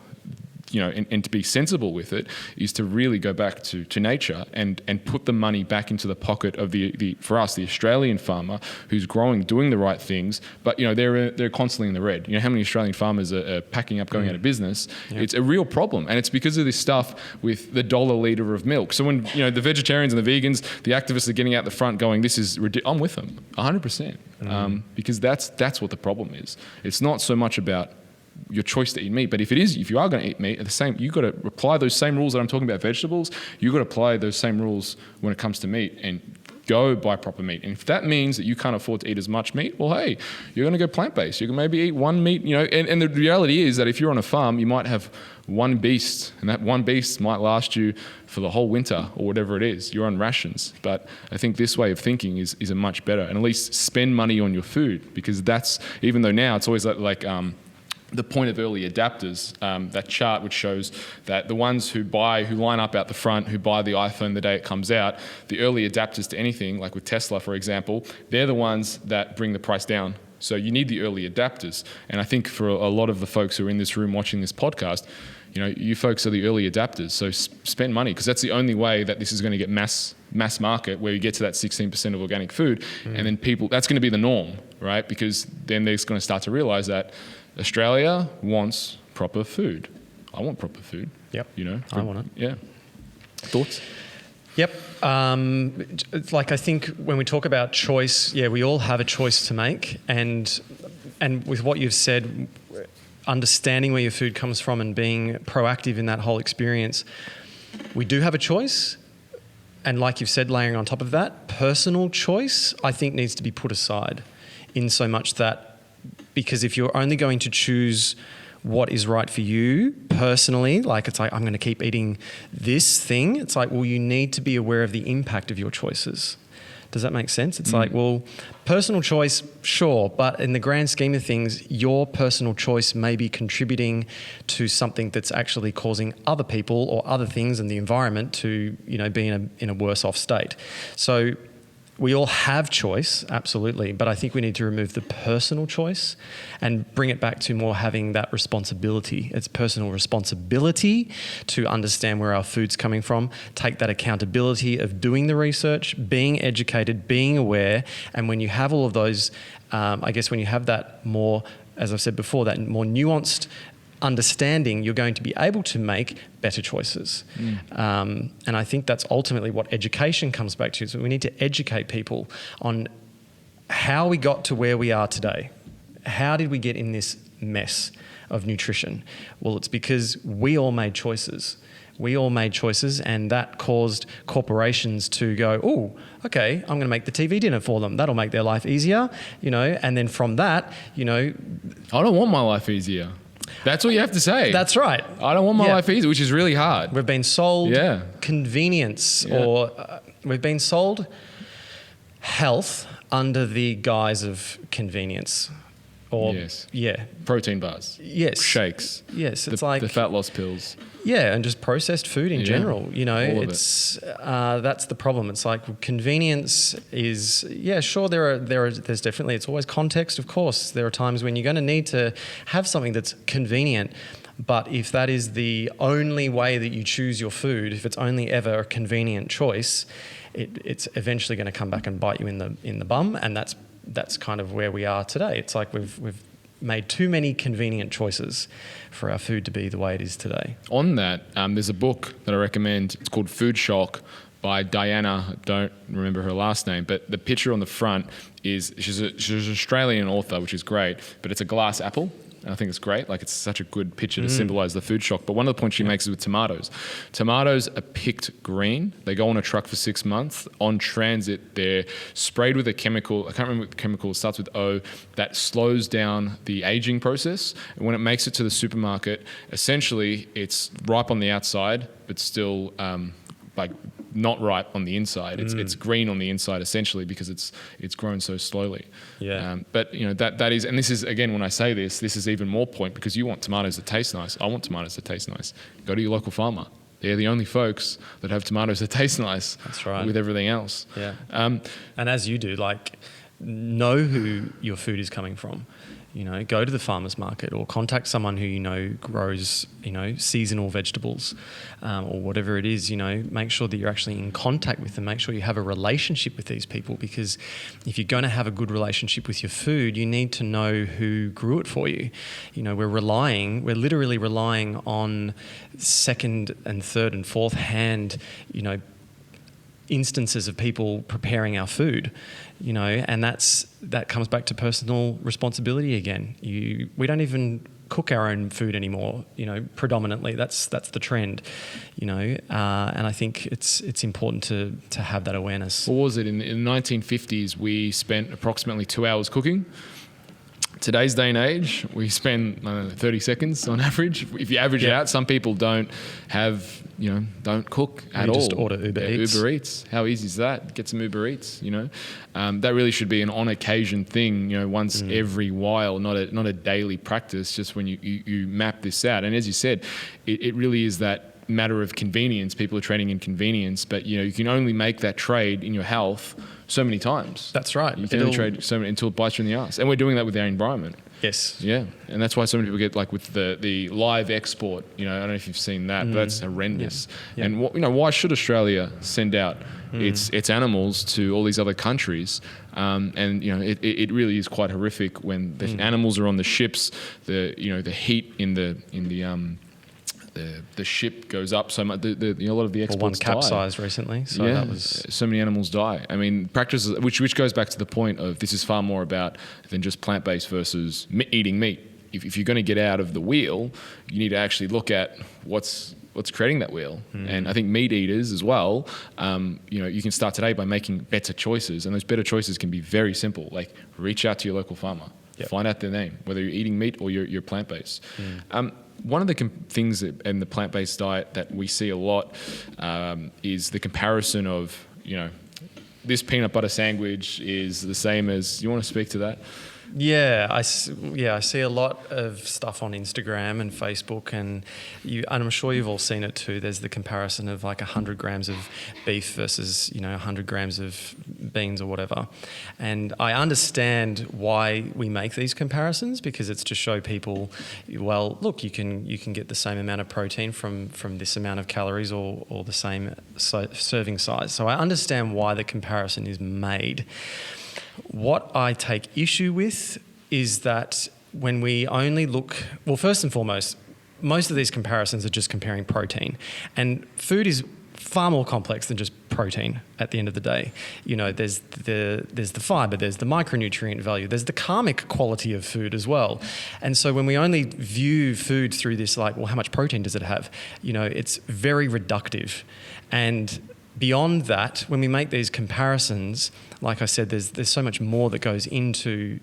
and to be sensible with it is to really go back to nature and put the money back into the pocket of for us, the Australian farmer who's growing, doing the right things, but they're constantly in the red. How many Australian farmers are packing up, going out of business? Yep. It's a real problem, and it's because of this stuff with the $1 litre of milk. So when the vegetarians and the vegans, the activists are getting out the front going, this is ridiculous. I'm with them 100%, because that's what the problem is. It's not so much about your choice to eat meat, but if you are going to eat meat, you've got to apply those same rules that I'm talking about vegetables. You've got to apply those same rules when it comes to meat and go buy proper meat. And if that means that you can't afford to eat as much meat, well, hey, you're going to go plant-based. You can maybe eat one meat, and the reality is that if you're on a farm, you might have one beast, and that one beast might last you for the whole winter or whatever it is. You're on rations. But I think this way of thinking is a much better, and at least spend money on your food, because that's, even though now it's always like the point of early adapters, that chart which shows that the ones who line up out the front, who buy the iPhone the day it comes out, the early adapters to anything, like with Tesla, for example, they're the ones that bring the price down. So you need the early adapters. And I think for a lot of the folks who are in this room watching this podcast, you folks are the early adapters. So spend money, because that's the only way that this is going to get mass market, where you get to that 16% of organic food. And then that's going to be the norm, right? Because then they're going to start to realize that Australia wants proper food. I want proper food. Yep. I want it. Yeah. Thoughts? Yep. It's like, I think when we talk about choice, we all have a choice to make. And with what you've said, understanding where your food comes from and being proactive in that whole experience, we do have a choice. And like you've said, layering on top of that, personal choice, I think, needs to be put aside, in so much that, because if you're only going to choose what is right for you personally, like it's like, I'm going to keep eating this thing, it's like, well, you need to be aware of the impact of your choices. Does that make sense? It's like, well, personal choice, sure, but in the grand scheme of things, your personal choice may be contributing to something that's actually causing other people or other things in the environment to, be in a worse off state. So we all have choice, absolutely, but I think we need to remove the personal choice and bring it back to more having that responsibility. It's personal responsibility to understand where our food's coming from, take that accountability of doing the research, being educated, being aware, and when you have all of those, I guess when you have that more, as I've said before, that more nuanced understanding, you're going to be able to make better choices. And I think that's ultimately what education comes back to. So we need to educate people on how we got to where we are today. How did we get in this mess of nutrition? Well, it's because we all made choices. And that caused corporations to go, oh, okay, I'm going to make the TV dinner for them. That'll make their life easier, and then from that, I don't want my life easier. That's what you have to say. That's right. I don't want my life easy, which is really hard. We've been sold convenience, or we've been sold health under the guise of convenience. Or protein bars. Yes. Shakes. Yes. It's like the fat loss pills. Yeah, and just processed food in general. All of it's that's the problem. It's like convenience is sure there's definitely, it's always context, of course. There are times when you're going to need to have something that's convenient, but if that is the only way that you choose your food, if it's only ever a convenient choice, it's eventually going to come back and bite you in the bum, and that's kind of where we are today. It's like we've made too many convenient choices for our food to be the way it is today. On that, there's a book that I recommend. It's called Food Shock by Diana. I don't remember her last name, but the picture on the front is, she's an Australian author, which is great, but it's a glass apple. And I think it's great. Like, it's such a good picture to symbolize the food shock. But one of the points she makes is with tomatoes. Tomatoes are picked green. They go on a truck for 6 months. On transit, they're sprayed with a chemical. I can't remember what the chemical, it starts with O, that slows down the aging process. And when it makes it to the supermarket, essentially it's ripe on the outside, but still not ripe on the inside. It's green on the inside, essentially, because it's grown so slowly. Yeah. But that is, and this is, again, when I say this is even more point, because you want tomatoes that taste nice. I want tomatoes that taste nice. Go to your local farmer. They're the only folks that have tomatoes that taste nice. That's right. With everything else. Yeah. And as you do, know who your food is coming from. Go to the farmer's market or contact someone who grows, seasonal vegetables or whatever it is. Make sure that you're actually in contact with them. Make sure you have a relationship with these people, because if you're going to have a good relationship with your food, you need to know who grew it for you. We're literally relying on second and third and fourth hand, instances of people preparing our food, and that comes back to personal responsibility again. We don't even cook our own food anymore, predominantly. That's the trend, and I think it's important to have that awareness. What was it? In the 1950s, we spent approximately 2 hours cooking. today's day and age, we spend 30 seconds on average. If you average it out, some people don't cook at all. Just order Uber Eats. Uber Eats. How easy is that? Get some Uber Eats. That really should be an on-occasion thing. Once every while, not a daily practice. Just when you map this out. And as you said, it really is that matter of convenience. People are trading in convenience, but you can only make that trade in your health so many times. That's right. You can only trade so many until it bites you in the ass. And we're doing that with our environment. Yes. Yeah. And that's why so many people get like with the live export, I don't know if you've seen that, but that's horrendous. Yeah. And why should Australia send out its animals to all these other countries? It really is quite horrific when the animals are on the ships, the heat in the ship goes up so much. A lot of the exports one capsized recently, so that was so many animals die. I mean, practices which goes back to the point of this is far more about than just plant-based versus eating meat. If you're going to get out of the wheel, you need to actually look at what's creating that wheel. And I think meat eaters as well. You can start today by making better choices, and those better choices can be very simple. Like reach out to your local farmer, find out their name, whether you're eating meat or you're plant-based. One of the things in the plant-based diet that we see a lot is the comparison of, this peanut butter sandwich is the same as. You want to speak to that? Yeah, I see a lot of stuff on Instagram and Facebook, and I'm sure you've all seen it too. There's the comparison of like 100 grams of beef versus 100 grams of beans or whatever. And I understand why we make these comparisons, because it's to show people, well, look, you can get the same amount of protein from this amount of calories or the same serving size. So I understand why the comparison is made. What I take issue with is that when we only look, well, first and foremost, most of these comparisons are just comparing protein, and food is far more complex than just protein at the end of the day. There's the fiber, there's the micronutrient value, there's the karmic quality of food as well. And so when we only view food through this, like, well, how much protein does it have? It's very reductive. And beyond that, when we make these comparisons, like I said, there's so much more that goes into,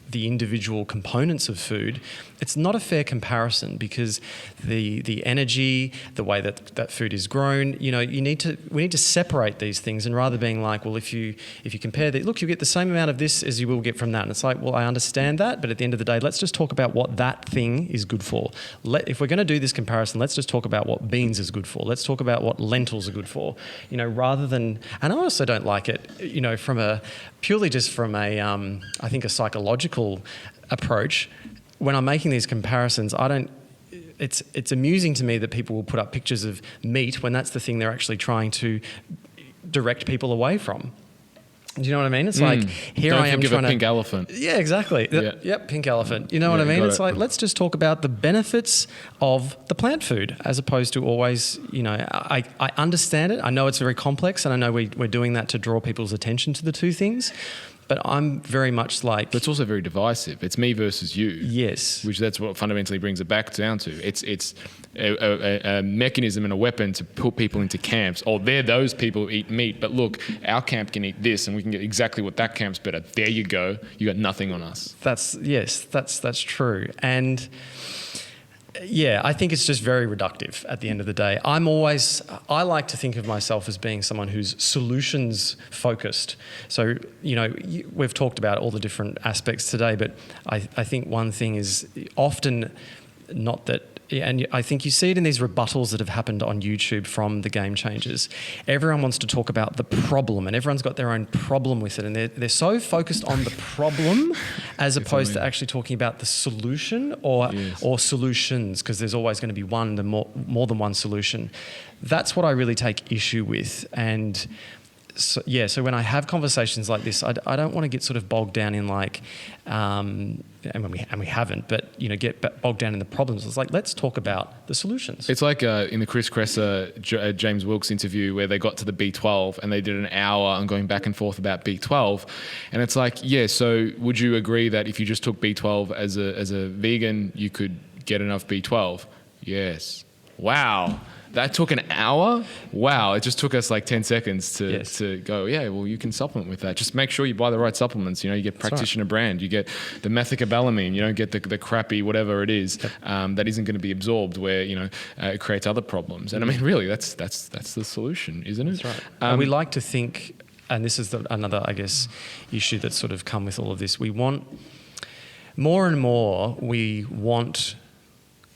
the individual components of food. It's not a fair comparison, because the energy, the way that food is grown, we need to separate these things, and rather being like, well, if you compare that, look, you get the same amount of this as you will get from that. And it's like, well, I understand that, but at the end of the day, let's just talk about what that thing is good for. If we're going to do this comparison, let's just talk about what beans is good for. Let's talk about what lentils are good for, rather than, and I also don't like it, purely just from I think a psychological approach. When I'm making these comparisons, it's amusing to me that people will put up pictures of meat when that's the thing they're actually trying to direct people away from. Do you know what I mean? It's like, here I am trying to... pink elephant. Yeah, exactly. Yep, pink elephant. You know what I mean? It's like, let's just talk about the benefits of the plant food, as opposed to always, I understand it. I know it's very complex, and I know we're doing that to draw people's attention to the two things. But I'm very much like... But it's also very divisive. It's me versus you. Yes. Which that's what fundamentally brings it back down to. It's a mechanism and a weapon to put people into camps. Oh, those people who eat meat. But look, our camp can eat this, and we can get exactly what that camp's better. There you go. You got nothing on us. That's true. And... yeah, I think it's just very reductive at the end of the day. I like to think of myself as being someone who's solutions focused. So, we've talked about all the different aspects today, but I think one thing is often not that, and I think you see it in these rebuttals that have happened on YouTube from the game changers. Everyone wants to talk about the problem, and everyone's got their own problem with it, and they're so focused on the problem as opposed to actually talking about the solution or solutions, because there's always going to be more than one solution. That's what I really take issue with. And so when I have conversations like this, I don't want to get sort of bogged down in like, and we haven't, but get bogged down in the problems. It's like, let's talk about the solutions. It's like in the Chris Kresser, James Wilkes interview, where they got to the B12 and they did an hour on going back and forth about B12, and it's like, so would you agree that if you just took B12 as a vegan, you could get enough B12? Yes. Wow. That took an hour? Wow, it just took us like 10 seconds to go, yeah, well, you can supplement with that. Just make sure you buy the right supplements. You get practitioner brand, you get the methylcobalamin, you don't get the crappy whatever it is that isn't going to be absorbed where, it creates other problems. And I mean, really, that's the solution, isn't it? That's right. And we like to think, and this is another, I guess, issue that's sort of come with all of this. We want more and more, we want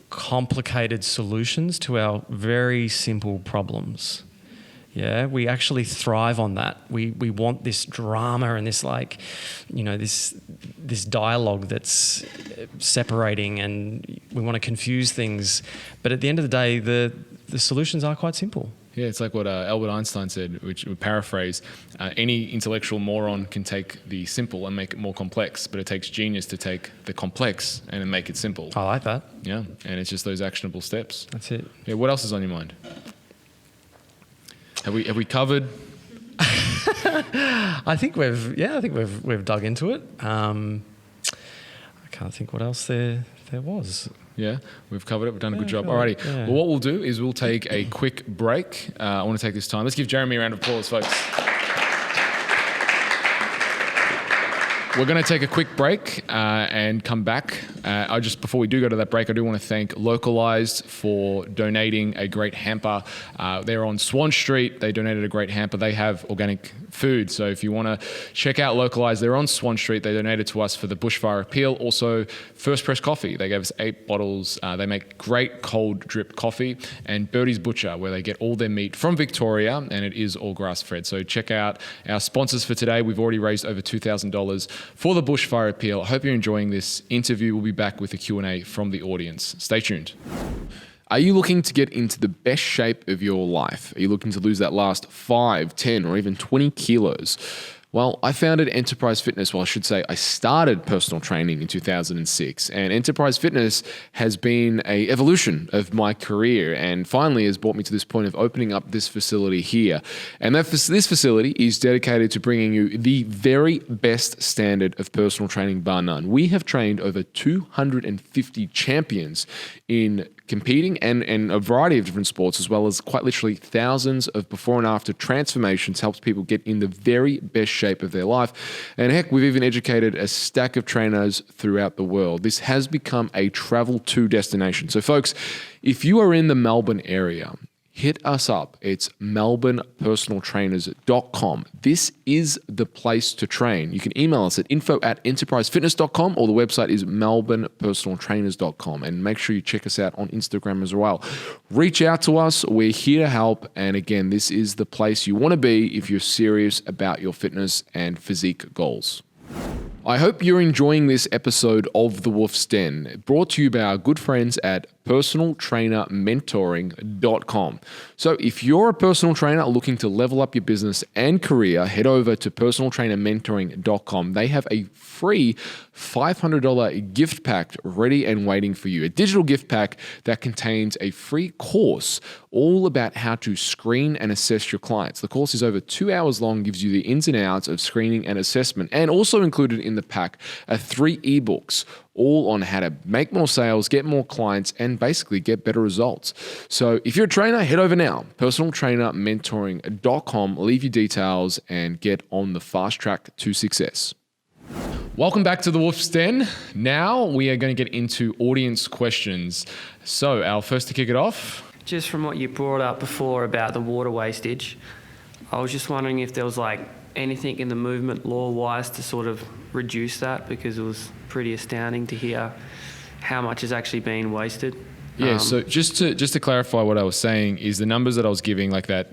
complicated solutions to our very simple problems. Yeah, we actually thrive on that. We want this drama and this this dialogue that's separating, and we want to confuse things. But at the end of the day, the solutions are quite simple. Yeah, it's like what Albert Einstein said, which would paraphrase, any intellectual moron can take the simple and make it more complex, but it takes genius to take the complex and then make it simple. I like that. Yeah, and it's just those actionable steps. That's it. Yeah, what else is on your mind? Have we covered? I think we've dug into it. I can't think what else there was. Yeah, we've covered it. We've done a good job. Cool. Alrighty. Yeah. Well, what we'll do is we'll take a quick break. I want to take this time. Let's give Jeremy a round of applause, folks. We're going to take a quick break and come back. Before we do go to that break, I do want to thank Localized for donating a great hamper. They're on Swan Street. They donated a great hamper. They have organic food. So if you want to check out Localized, they're on Swan Street. They donated to us for the bushfire appeal. Also, First Press Coffee. They gave us 8 bottles. They make great cold drip coffee. And Birdie's Butcher, where they get all their meat from Victoria, and it is all grass-fed. So check out our sponsors for today. We've already raised over $2,000 for the bushfire appeal. I hope you're enjoying this interview. We'll be back with a Q&A from the audience. Stay tuned. Are you looking to get into the best shape of your life? Are you looking to lose that last 5, 10, or even 20 kilos? Well, I founded Enterprise Fitness. Well, I should say I started personal training in 2006, and Enterprise Fitness has been an evolution of my career and finally has brought me to this point of opening up this facility here. And this facility is dedicated to bringing you the very best standard of personal training, bar none. We have trained over 250 champions in competing and a variety of different sports, as well as quite literally thousands of before and after transformations, helps people get in the very best shape of their life. And heck, we've even educated a stack of trainers throughout the world. This has become a travel to destination. So folks, if you are in the Melbourne area, hit us up. It's melbournepersonaltrainers.com. This is the place to train. You can email us at info@enterprisefitness.com, or the website is melbournepersonaltrainers.com. And make sure you check us out on Instagram as well. Reach out to us. We're here to help. And again, this is the place you want to be if you're serious about your fitness and physique goals. I hope you're enjoying this episode of The Wolf's Den, brought to you by our good friends at personaltrainermentoring.com. So if you're a personal trainer looking to level up your business and career, head over to personaltrainermentoring.com. They have a free $500 gift pack ready and waiting for you. A digital gift pack that contains a free course all about how to screen and assess your clients. The course is over 2 hours long, gives you the ins and outs of screening and assessment, and also included in the pack are 3 ebooks, all on how to make more sales, get more clients, and basically get better results. So if you're a trainer, head over now, personaltrainermentoring.com, leave your details, and get on the fast track to success. Welcome back to The Wolf's Den. Now we are going to get into audience questions. So, Al, first to kick it off. Just from what you brought up before about the water wastage, I was just wondering if there was anything in the movement law-wise to sort of reduce that, because it was pretty astounding to hear how much is actually being wasted. Yeah, so just to clarify what I was saying is the numbers that I was giving, like that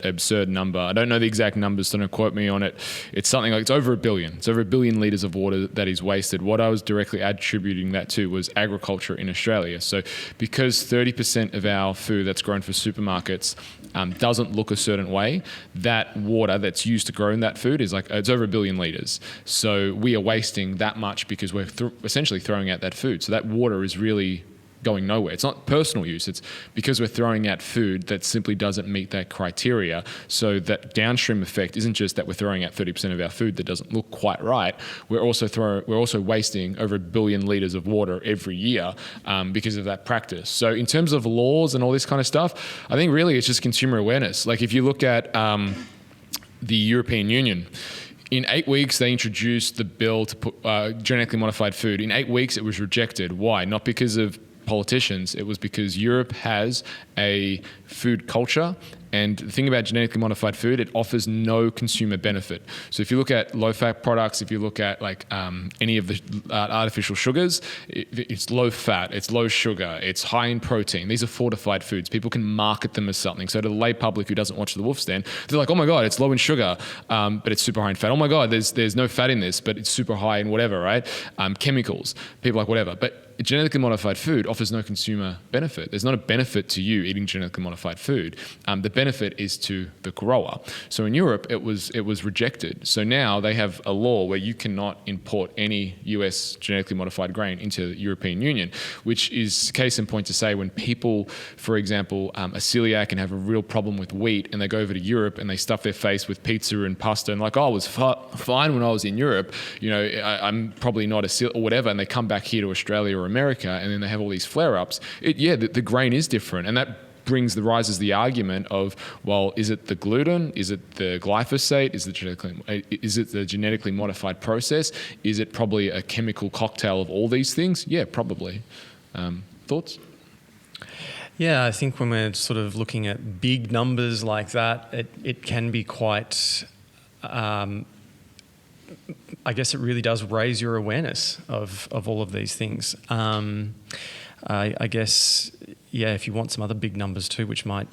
absurd number, I don't know the exact numbers, so don't quote me on it. It's something like, it's over 1 billion. It's over 1 billion litres of water that is wasted. What I was directly attributing that to was agriculture in Australia. So because 30% of our food that's grown for supermarkets doesn't look a certain way, that water that's used to grow that food is it's over 1 billion litres. So we are wasting that much because we're essentially throwing out that food. So that water is really going nowhere. It's not personal use. It's because we're throwing out food that simply doesn't meet that criteria. So that downstream effect isn't just that we're throwing out 30% of our food that doesn't look quite right. We're also wasting over 1 billion liters of water every year because of that practice. So in terms of laws and all this kind of stuff, I think really it's just consumer awareness. Like if you look at the European Union, in 8 weeks, they introduced the bill to put genetically modified food. In 8 weeks, it was rejected. Why? Not because of politicians. It was because Europe has a food culture. And the thing about genetically modified food, it offers no consumer benefit. So if you look at low-fat products, if you look at like any of the artificial sugars, it's low-fat, it's low sugar, it's high in protein. These are fortified foods. People can market them as something. So to the lay public who doesn't watch the Wolf Stand, they're like, oh my God, it's low in sugar, but it's super high in fat. Oh my God, there's no fat in this, but it's super high in whatever, right? Chemicals, people like whatever. But genetically modified food offers no consumer benefit. There's not a benefit to you eating genetically modified food. The benefit is to the grower. So in Europe, it was rejected. So now they have a law where you cannot import any US genetically modified grain into the European Union, which is case in point to say when people, for example, are celiac and have a real problem with wheat and they go over to Europe and they stuff their face with pizza and pasta and like, oh, I was fine when I was in Europe, I'm probably not a celiac or whatever, and they come back here to Australia or America and then they have all these flare-ups. The grain is different, and that rises the argument of, well, is it the gluten? Is it the glyphosate? Is it the genetically modified process? Is it probably a chemical cocktail of all these things? Yeah, probably. Thoughts? Yeah, I think when we're sort of looking at big numbers like that, it can be quite... I guess it really does raise your awareness of all of these things. I guess, if you want some other big numbers too, which might,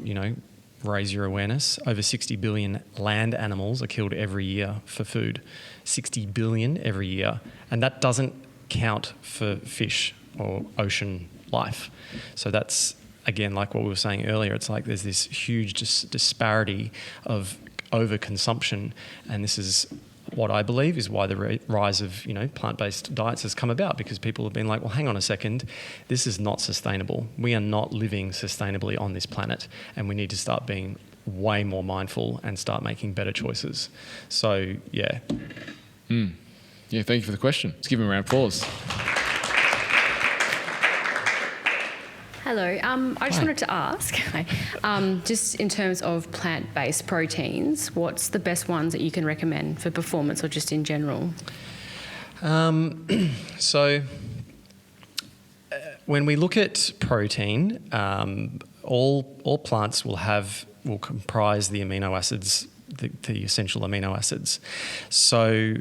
raise your awareness, over 60 billion land animals are killed every year for food. 60 billion every year. And that doesn't count for fish or ocean life. So that's, again, like what we were saying earlier, it's like there's this huge disparity of overconsumption, and this is what I believe is why the rise of plant-based diets has come about, because people have been like, well, hang on a second, this is not sustainable. We are not living sustainably on this planet, and we need to start being way more mindful and start making better choices. So, yeah. Yeah, thank you for the question. Let's give him a round of applause. Hello. I just wanted to ask, just in terms of plant-based proteins, what's the best ones that you can recommend for performance or just in general? So when we look at protein, all plants will comprise the amino acids, the essential amino acids. So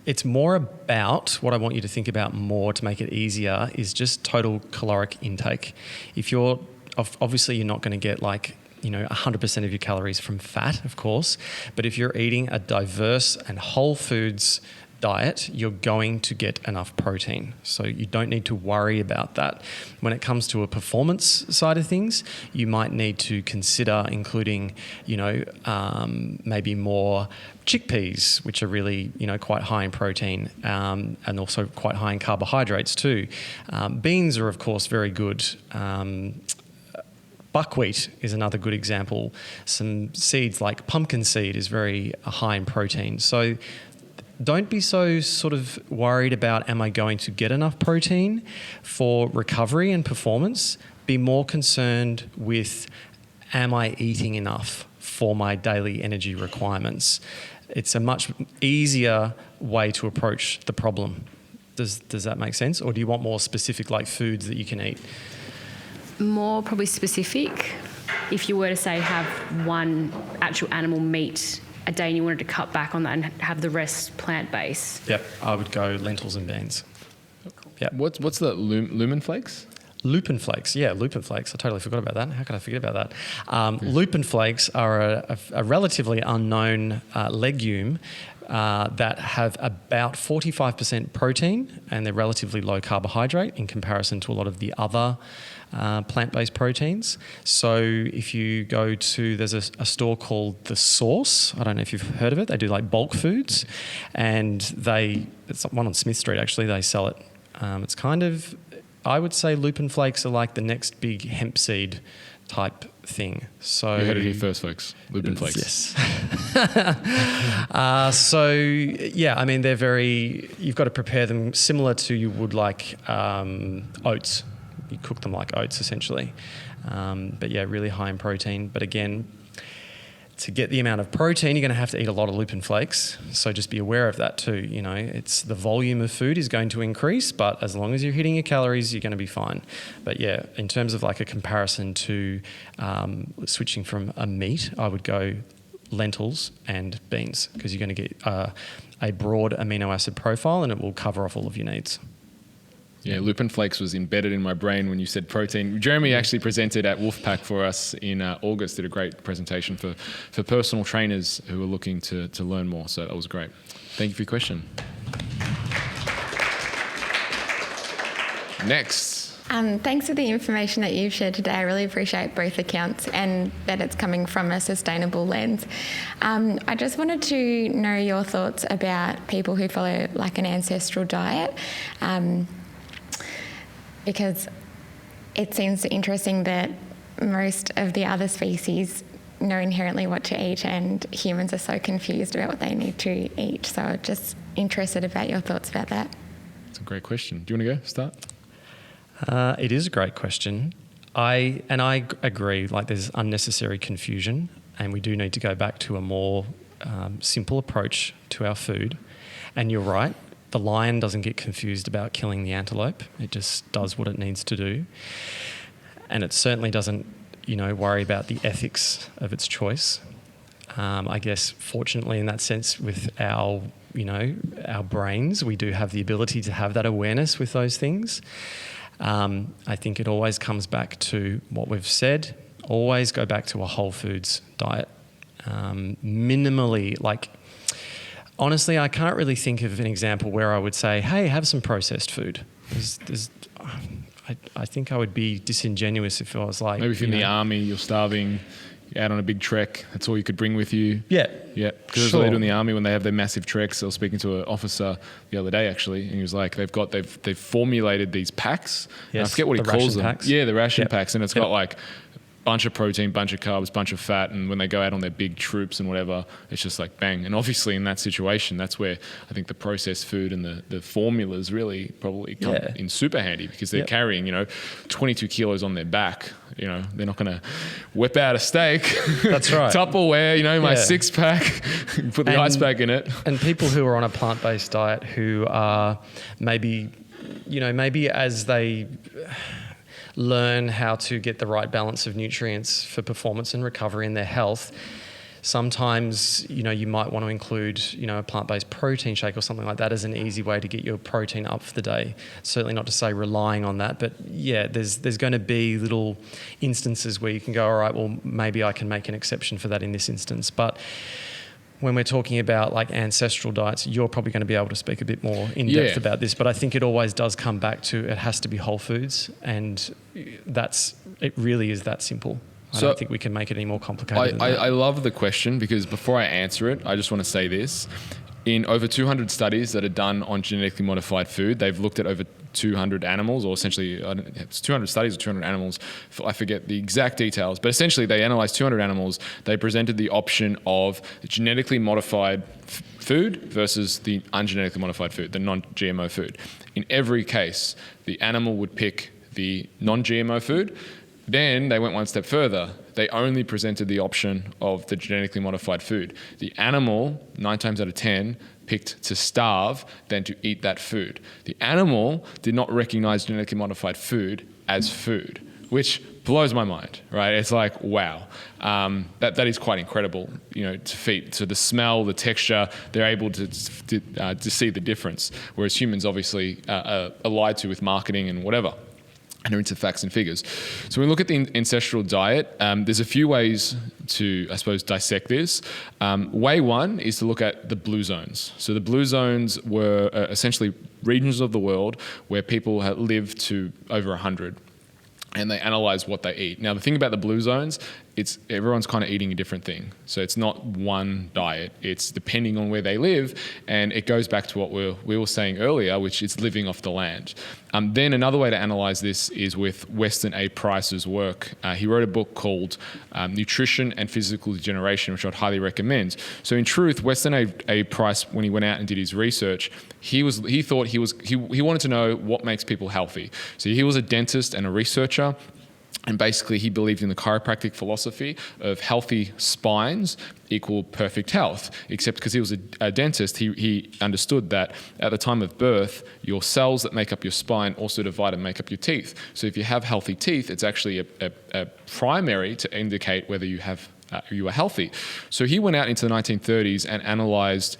it's more about, what I want you to think about more to make it easier is just total caloric intake. If you're, obviously you're not going to get 100% of your calories from fat, of course, but if you're eating a diverse and whole foods diet, you're going to get enough protein. So you don't need to worry about that. When it comes to a performance side of things, you might need to consider including, maybe more chickpeas, which are really, quite high in protein, and also quite high in carbohydrates too. Beans are, of course, very good. Buckwheat is another good example. Some seeds like pumpkin seed is very high in protein. So don't be so sort of worried about, am I going to get enough protein for recovery and performance? Be more concerned with, am I eating enough for my daily energy requirements? It's a much easier way to approach the problem. Does that make sense? Or do you want more specific foods that you can eat? More probably specific. If you were to say have one actual animal meat a day and you wanted to cut back on that and have the rest plant-based. Yep, I would go lentils and beans. Yep. What's the Lupin Flakes? Lupin Flakes, yeah, Lupin Flakes. I totally forgot about that. How could I forget about that? Lupin Flakes are a relatively unknown legume that have about 45% protein, and they're relatively low carbohydrate in comparison to a lot of the other plant-based proteins. So if you go to, there's a store called The Source. I don't know if you've heard of it. They do bulk foods, and it's one on Smith Street actually. They sell it. It's kind of, I would say Lupin Flakes are like the next big hemp seed type thing. So You heard it here first, folks. Lupin Flakes. Yes. So yeah, I mean you've got to prepare them similar to you would like oats. You cook them like oats essentially. But yeah, really high in protein. But again, to get the amount of protein, you're going to have to eat a lot of Lupin Flakes. So just be aware of that too. You know, it's the volume of food is going to increase, but as long as you're hitting your calories, you're going to be fine. But yeah, in terms of like a comparison to switching from a meat, I would go lentils and beans because you're going to get a broad amino acid profile and it will cover off all of your needs. Yeah, Lupin Flakes was embedded in my brain when you said protein. Jeremy actually presented at Wolfpack for us in August, did a great presentation for personal trainers who are looking to learn more. So that was great. Thank you for your question. Next. Thanks for the information that you've shared today. I really appreciate both accounts and that it's coming from a sustainable lens. I just wanted to know your thoughts about people who follow like an ancestral diet. Because it seems interesting that most of the other species know inherently what to eat and humans are so confused about what they need to eat. So just interested about your thoughts about that. That's a great question. Do you want to go start? It is a great question. I agree, like there's unnecessary confusion and we do need to go back to a more simple approach to our food. And you're right. The lion doesn't get confused about killing the antelope. It just does what it needs to do. And it certainly doesn't, worry about the ethics of its choice. I guess, fortunately, in that sense, with our brains, we do have the ability to have that awareness with those things. I think it always comes back to what we've said. Always go back to a whole foods diet. Minimally, honestly, I can't really think of an example where I would say, hey, have some processed food. I think I would be disingenuous if I was like... Maybe if you're in the army, you're starving, you're out on a big trek, that's all you could bring with you. Yeah. Yeah, because that's what they do in the army when they have their massive treks. I was speaking to an officer the other day, actually, and he was like, they've formulated these packs. Yes, I forget what he calls them. Packs. Yeah, the ration packs, and it's got like... bunch of protein, bunch of carbs, bunch of fat, and when they go out on their big troops and whatever, it's just like bang. And obviously in that situation, that's where I think the processed food and the formulas really probably come in super handy because they're carrying, 22 kilos on their back. They're not going to whip out a steak. That's right. Tupperware, my six pack, put the ice pack in it. And people who are on a plant-based diet who are maybe as they learn how to get the right balance of nutrients for performance and recovery in their health. Sometimes, you might want to include, a plant-based protein shake or something like that as an easy way to get your protein up for the day. Certainly not to say relying on that, but yeah, there's going to be little instances where you can go, all right, well, maybe I can make an exception for that in this instance. But when we're talking about like ancestral diets, you're probably going to be able to speak a bit more in depth about this, but I think it always does come back to it has to be whole foods, and it really is that simple. I don't think we can make it any more complicated than that. I love the question because before I answer it, I just want to say this. In over 200 studies that are done on genetically modified food, they've looked at over 200 animals, or essentially it's 200 studies or 200 animals. I forget the exact details, but essentially they analyzed 200 animals. They presented the option of genetically modified food versus the ungenetically modified food, the non-GMO food. In every case, the animal would pick the non-GMO food. Then they went one step further. They only presented the option of the genetically modified food. The animal, 9 times out of 10, picked to starve than to eat that food. The animal did not recognize genetically modified food as food, which blows my mind, right? It's like, wow. That is quite incredible, to feed. So the smell, the texture, they're able to see the difference, whereas humans obviously are lied to with marketing and whatever. And are into facts and figures. So when we look at the ancestral diet, there's a few ways to, I suppose, dissect this. Way one is to look at the blue zones. So the blue zones were essentially regions of the world where people had lived to over 100. And they analyze what they eat. Now, the thing about the blue zones, it's everyone's kind of eating a different thing. So it's not one diet. It's depending on where they live, and it goes back to what we were saying earlier, which is living off the land. Then another way to analyze this is with Weston A. Price's work. He wrote a book called Nutrition and Physical Degeneration, which I'd highly recommend. So in truth, Weston A. Price, when he went out and did his research, he wanted to know what makes people healthy. So he was a dentist and a researcher. And basically, he believed in the chiropractic philosophy of healthy spines equal perfect health, except because he was a dentist, he understood that at the time of birth, your cells that make up your spine also divide and make up your teeth. So if you have healthy teeth, it's actually a primary to indicate whether you are healthy. So he went out into the 1930s and analyzed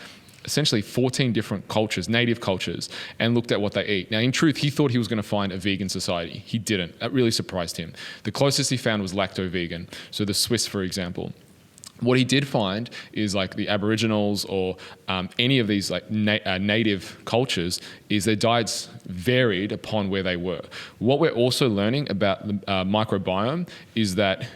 essentially 14 different cultures, native cultures, and looked at what they eat. Now, in truth, he thought he was going to find a vegan society. He didn't. That really surprised him. The closest he found was lacto-vegan. So the Swiss, for example. What he did find is like the Aboriginals or any of these like native cultures is their diets varied upon where they were. What we're also learning about the microbiome is that,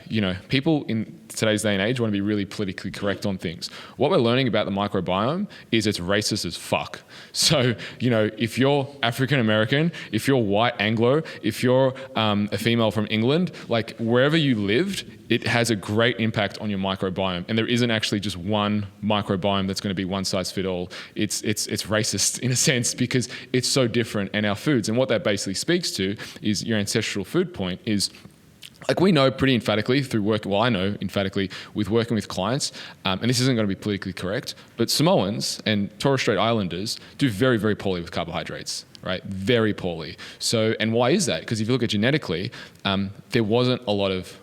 people in today's day and age want to be really politically correct on things. What we're learning about the microbiome is it's racist as fuck. So, if you're African American, if you're white Anglo, if you're a female from England, like wherever you lived, it has a great impact on your microbiome. And there isn't actually just one microbiome that's going to be one size fit all. It's racist in a sense because it's so different in our foods. And what that basically speaks to is your ancestral food point is, like we know pretty emphatically through work, I know emphatically with working with clients, and this isn't going to be politically correct, but Samoans and Torres Strait Islanders do very, very poorly with carbohydrates, right? Very poorly. So, and why is that? Because if you look at genetically, there wasn't a lot of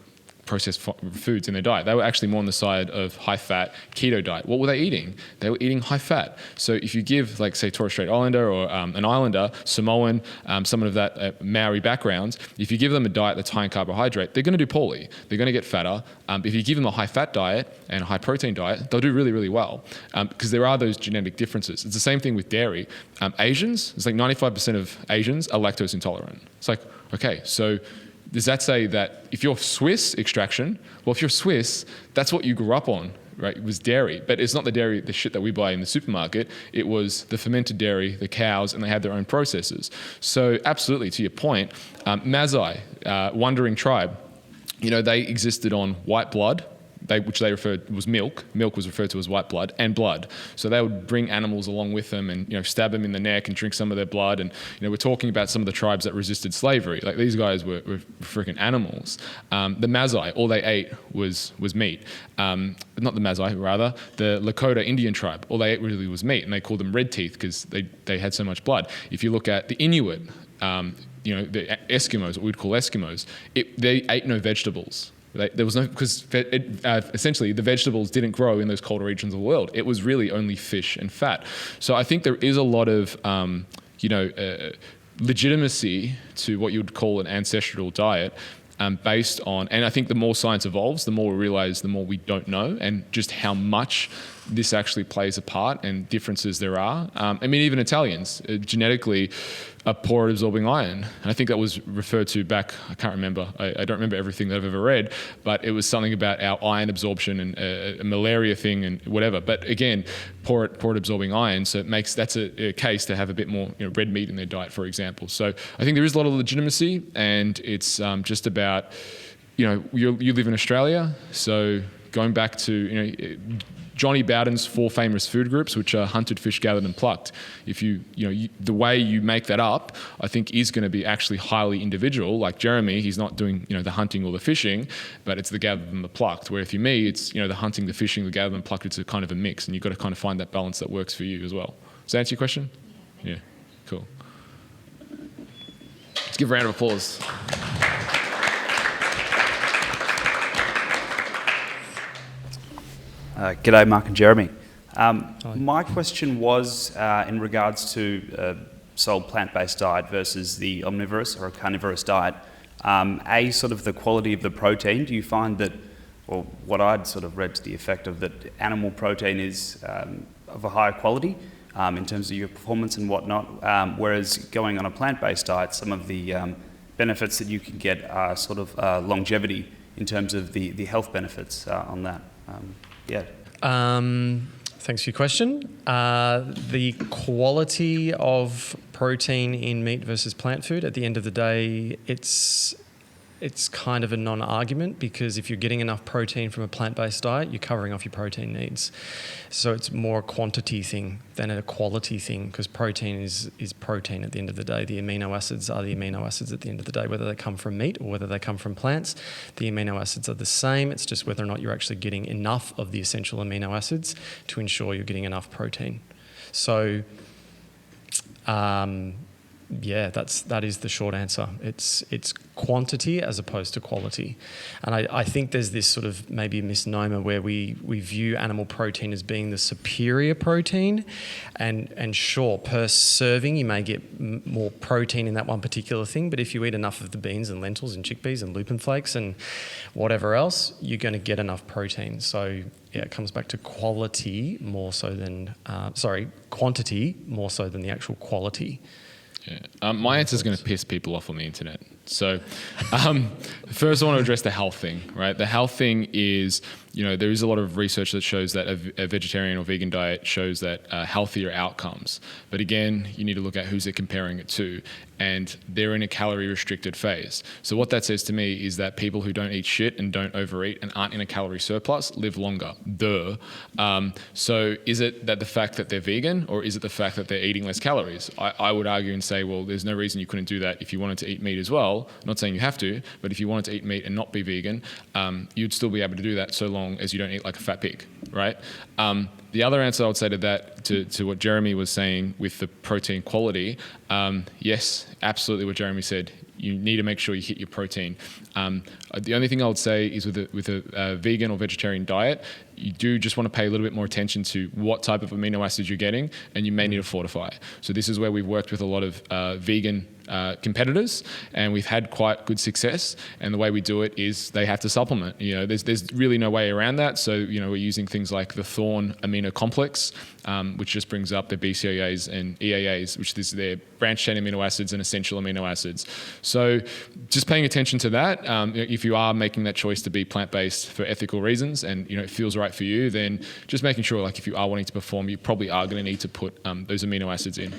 processed foods in their diet. They were actually more on the side of high-fat keto diet. What were they eating? They were eating high-fat. So if you give, like, say, Torres Strait Islander or an Islander, Samoan, someone of that Maori background, if you give them a diet that's high in carbohydrate, they're going to do poorly. They're going to get fatter. If you give them a high-fat diet and a high-protein diet, they'll do really, really well because there are those genetic differences. It's the same thing with dairy. Asians, it's like 95% of Asians are lactose intolerant. It's like, okay, so does that say that if you're Swiss extraction, well, if you're Swiss, that's what you grew up on, right? It was dairy, but it's not the dairy, the shit that we buy in the supermarket. It was the fermented dairy, the cows, and they had their own processes. So absolutely, to your point, Masai, Wandering Tribe, they existed on white blood, which they referred was milk. Milk was referred to as white blood and blood. So they would bring animals along with them and stab them in the neck and drink some of their blood. And we're talking about some of the tribes that resisted slavery. Like these guys were freaking animals. The Masai, all they ate was meat. Not the Masai, rather the Lakota Indian tribe. All they ate really was meat, and they called them red teeth because they had so much blood. If you look at the Inuit, the Eskimos, what we'd call Eskimos, they ate no vegetables. There was no, because essentially the vegetables didn't grow in those colder regions of the world. It was really only fish and fat. So I think there is a lot of, legitimacy to what you would call an ancestral diet based on, and I think the more science evolves, the more we realize the more we don't know and just how much this actually plays a part and differences there are. Even Italians genetically are poor at absorbing iron. And I think that was referred to back, I can't remember, I don't remember everything that I've ever read, but it was something about our iron absorption and a malaria thing and whatever. But again, poor at absorbing iron, so that's a case to have a bit more red meat in their diet, for example. So I think there is a lot of legitimacy, and it's just about, you live in Australia, so going back to, Johnny Bowden's 4 famous food groups, which are hunted, fished, gathered, and plucked. If the way you make that up, I think is going to be actually highly individual. Like Jeremy, he's not doing, the hunting or the fishing, but it's the gathered and the plucked. Where if you me, it's, the hunting, the fishing, the gathered and plucked. It's a kind of a mix, and you've got to kind of find that balance that works for you as well. Does that answer your question? Yeah, cool. Let's give a round of applause. G'day, Mark and Jeremy. My question was in regards to sole plant-based diet versus the omnivorous or carnivorous diet. Sort of the quality of the protein. Do you find that, or what I'd sort of read to the effect of that animal protein is of a higher quality in terms of your performance and whatnot, whereas going on a plant-based diet, some of the benefits that you can get are sort of longevity in terms of the health benefits on that. Yeah. Thanks for your question. The quality of protein in meat versus plant food, at the end of the day, it's kind of a non-argument, because if you're getting enough protein from a plant-based diet, you're covering off your protein needs. So it's more a quantity thing than a quality thing, because protein is protein at the end of the day. The amino acids are the amino acids at the end of the day, whether they come from meat or whether they come from plants. The amino acids are the same. It's just whether or not you're actually getting enough of the essential amino acids to ensure you're getting enough protein. So yeah, that is the short answer. It's quantity as opposed to quality. And I think there's this sort of maybe misnomer where we view animal protein as being the superior protein. And sure, per serving, you may get more protein in that one particular thing, but if you eat enough of the beans and lentils and chickpeas and Lupin Flakes and whatever else, you're going to get enough protein. So yeah, it comes back to quality more so than, quantity more so than the actual quality. Yeah. My answer is going to piss people off on the internet. So first I want to address the health thing, right? The health thing is, there is a lot of research that shows that a vegetarian or vegan diet shows that healthier outcomes. But again, you need to look at who's it comparing it to. And they're in a calorie restricted phase. So what that says to me is that people who don't eat shit and don't overeat and aren't in a calorie surplus live longer. Duh. So is it that the fact that they're vegan, or is it the fact that they're eating less calories? I would argue and say, well, there's no reason you couldn't do that if you wanted to eat meat as well. I'm not saying you have to, but if you wanted to eat meat and not be vegan, you'd still be able to do that so long as you don't eat like a fat pig, right? The other answer I would say to that, to what Jeremy was saying with the protein quality, yes, absolutely what Jeremy said. You need to make sure you hit your protein. The only thing I would say is with a vegan or vegetarian diet, you do just want to pay a little bit more attention to what type of amino acids you're getting, and you may need to fortify. So this is where we've worked with a lot of vegan competitors, and we've had quite good success. And the way we do it is they have to supplement. There's really no way around that. So we're using things like the Thorn amino complex, which just brings up their BCAAs and EAAs, which is their branched chain amino acids and essential amino acids. So just paying attention to that. If you are making that choice to be plant-based for ethical reasons, and it feels right for you, then just making sure, like, if you are wanting to perform, you probably are going to need to put those amino acids in.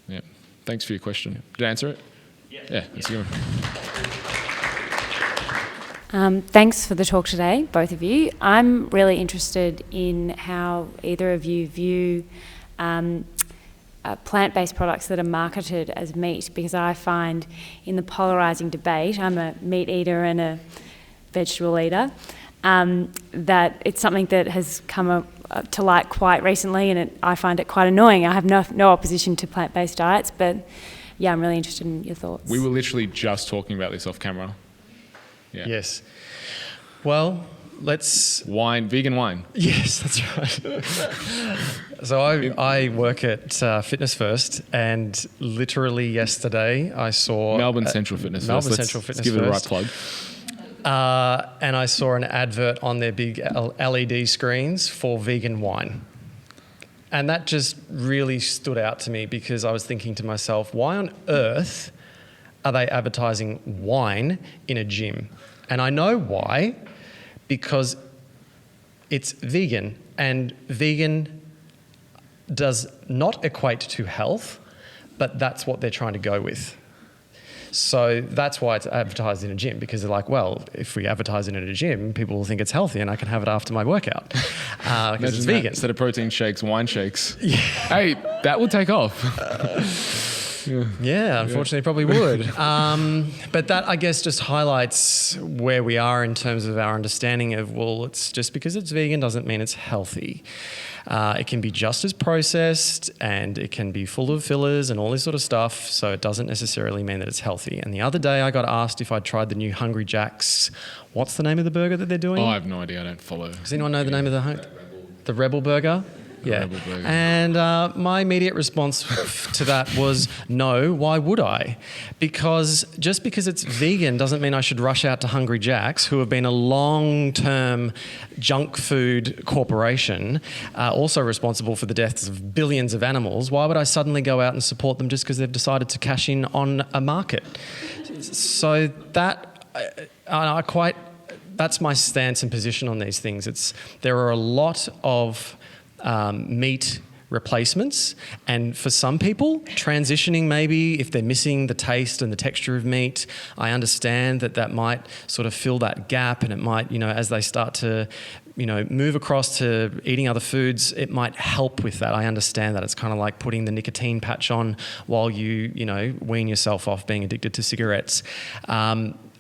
Yeah. Thanks for your question. Did I answer it? Yeah. Let's go. Thanks for the talk today, both of you. I'm really interested in how either of you view plant-based products that are marketed as meat, because I find in the polarising debate, I'm a meat eater and a vegetable eater, that it's something that has come to light quite recently, and I find it quite annoying. I have no opposition to plant-based diets, but yeah, I'm really interested in your thoughts. We were literally just talking about this off camera. Yeah. Yes. Well, let's... Vegan wine. Yes, that's right. So I work at Fitness First, and literally yesterday I saw... Melbourne Central Fitness First. Let's give it a right plug. And I saw an advert on their big LED screens for vegan wine. And that just really stood out to me, because I was thinking to myself, why on earth are they advertising wine in a gym? And I know why, because it's vegan, and vegan does not equate to health, but that's what they're trying to go with. So that's why it's advertised in a gym, because they're like, well, if we advertise it in a gym, people will think it's healthy and I can have it after my workout because it's vegan. Instead of protein shakes, wine shakes. Yeah. Hey, that would take off. Yeah, unfortunately, it probably would. But that, I guess, just highlights where we are in terms of our understanding of, well, it's just because it's vegan doesn't mean it's healthy. It can be just as processed, and it can be full of fillers and all this sort of stuff, so it doesn't necessarily mean that it's healthy. And the other day I got asked if I'd tried the new Hungry Jack's, what's the name of the burger that they're doing? Oh, I have no idea. I don't follow. Does anyone know the name of the Rebel Burger? Yeah. And my immediate response to that was, no, why would I? Because just because it's vegan doesn't mean I should rush out to Hungry Jack's, who have been a long-term junk food corporation, also responsible for the deaths of billions of animals. Why would I suddenly go out and support them just because they've decided to cash in on a market? So that, I quite that's my stance and position on these things. There are a lot of meat replacements, and for some people transitioning, maybe if they're missing the taste and the texture of meat, I understand that might sort of fill that gap, and it might, as they start to move across to eating other foods, it might help with that. I understand that. It's kind of like putting the nicotine patch on while you wean yourself off being addicted to cigarettes.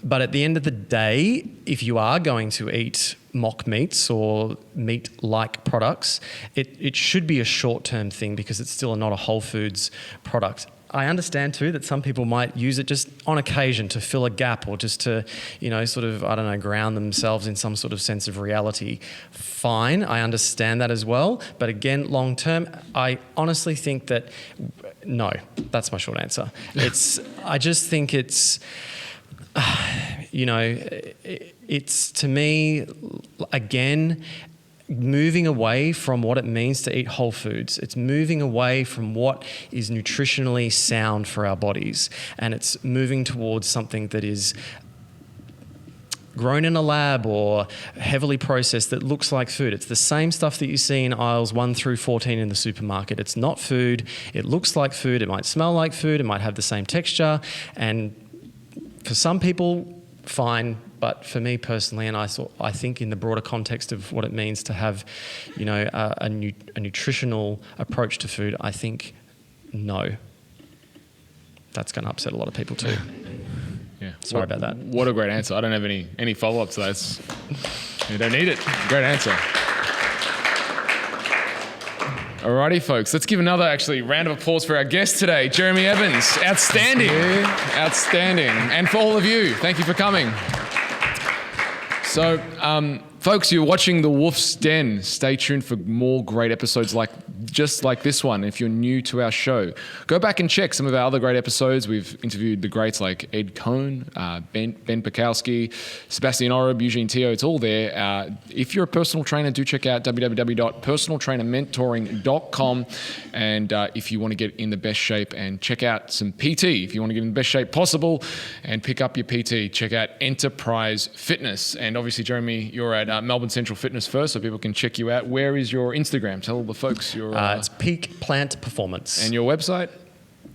But at the end of the day, if you are going to eat mock meats or meat-like products, it should be a short-term thing because it's still not a Whole Foods product. I understand too that some people might use it just on occasion to fill a gap or just to, sort of, ground themselves in some sort of sense of reality. Fine, I understand that as well. But again, long term, I honestly think that, no, that's my short answer. I just think it's, it's to me, again, moving away from what it means to eat whole foods. It's moving away from what is nutritionally sound for our bodies. And it's moving towards something that is grown in a lab or heavily processed that looks like food. It's the same stuff that you see in aisles 1 through 14 in the supermarket. It's not food. It looks like food. It might smell like food. It might have the same texture. And for some people, fine. But for me personally, and I think in the broader context of what it means to have, a nutritional approach to food, I think no. That's going to upset a lot of people too. Yeah. Sorry about that. What a great answer. I don't have any follow-up to that. You don't need it. Great answer. Alrighty, folks. Let's give another round of applause for our guest today, Jeremy Evans. Outstanding. Outstanding. And for all of you, thank you for coming. So, folks, you're watching The Wolf's Den. Stay tuned for more great episodes just like this one. If you're new to our show, go back and check some of our other great episodes. We've interviewed the greats like Ed Cohn, Ben Pakowski, Sebastian Oreb, Eugene Teo. It's all there. If you're a personal trainer, do check out www.personaltrainermentoring.com. And if you want to get in the best shape and check out some PT, if you want to get in the best shape possible and pick up your PT, check out Enterprise Fitness. And obviously, Jeremy, you're at Melbourne Central Fitness first, so people can check you out. Where is your Instagram? Tell the folks your... it's Peak Plant Performance. And your website?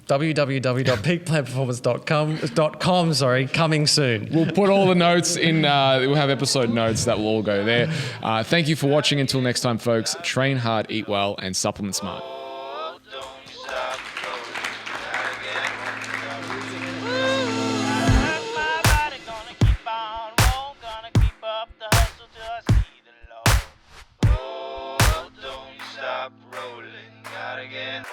www.peakplantperformance.com, coming soon. We'll put all the notes in, we'll have episode notes that will all go there. Thank you for watching. Until next time, folks, train hard, eat well, and supplement smart. Rolling, gotta get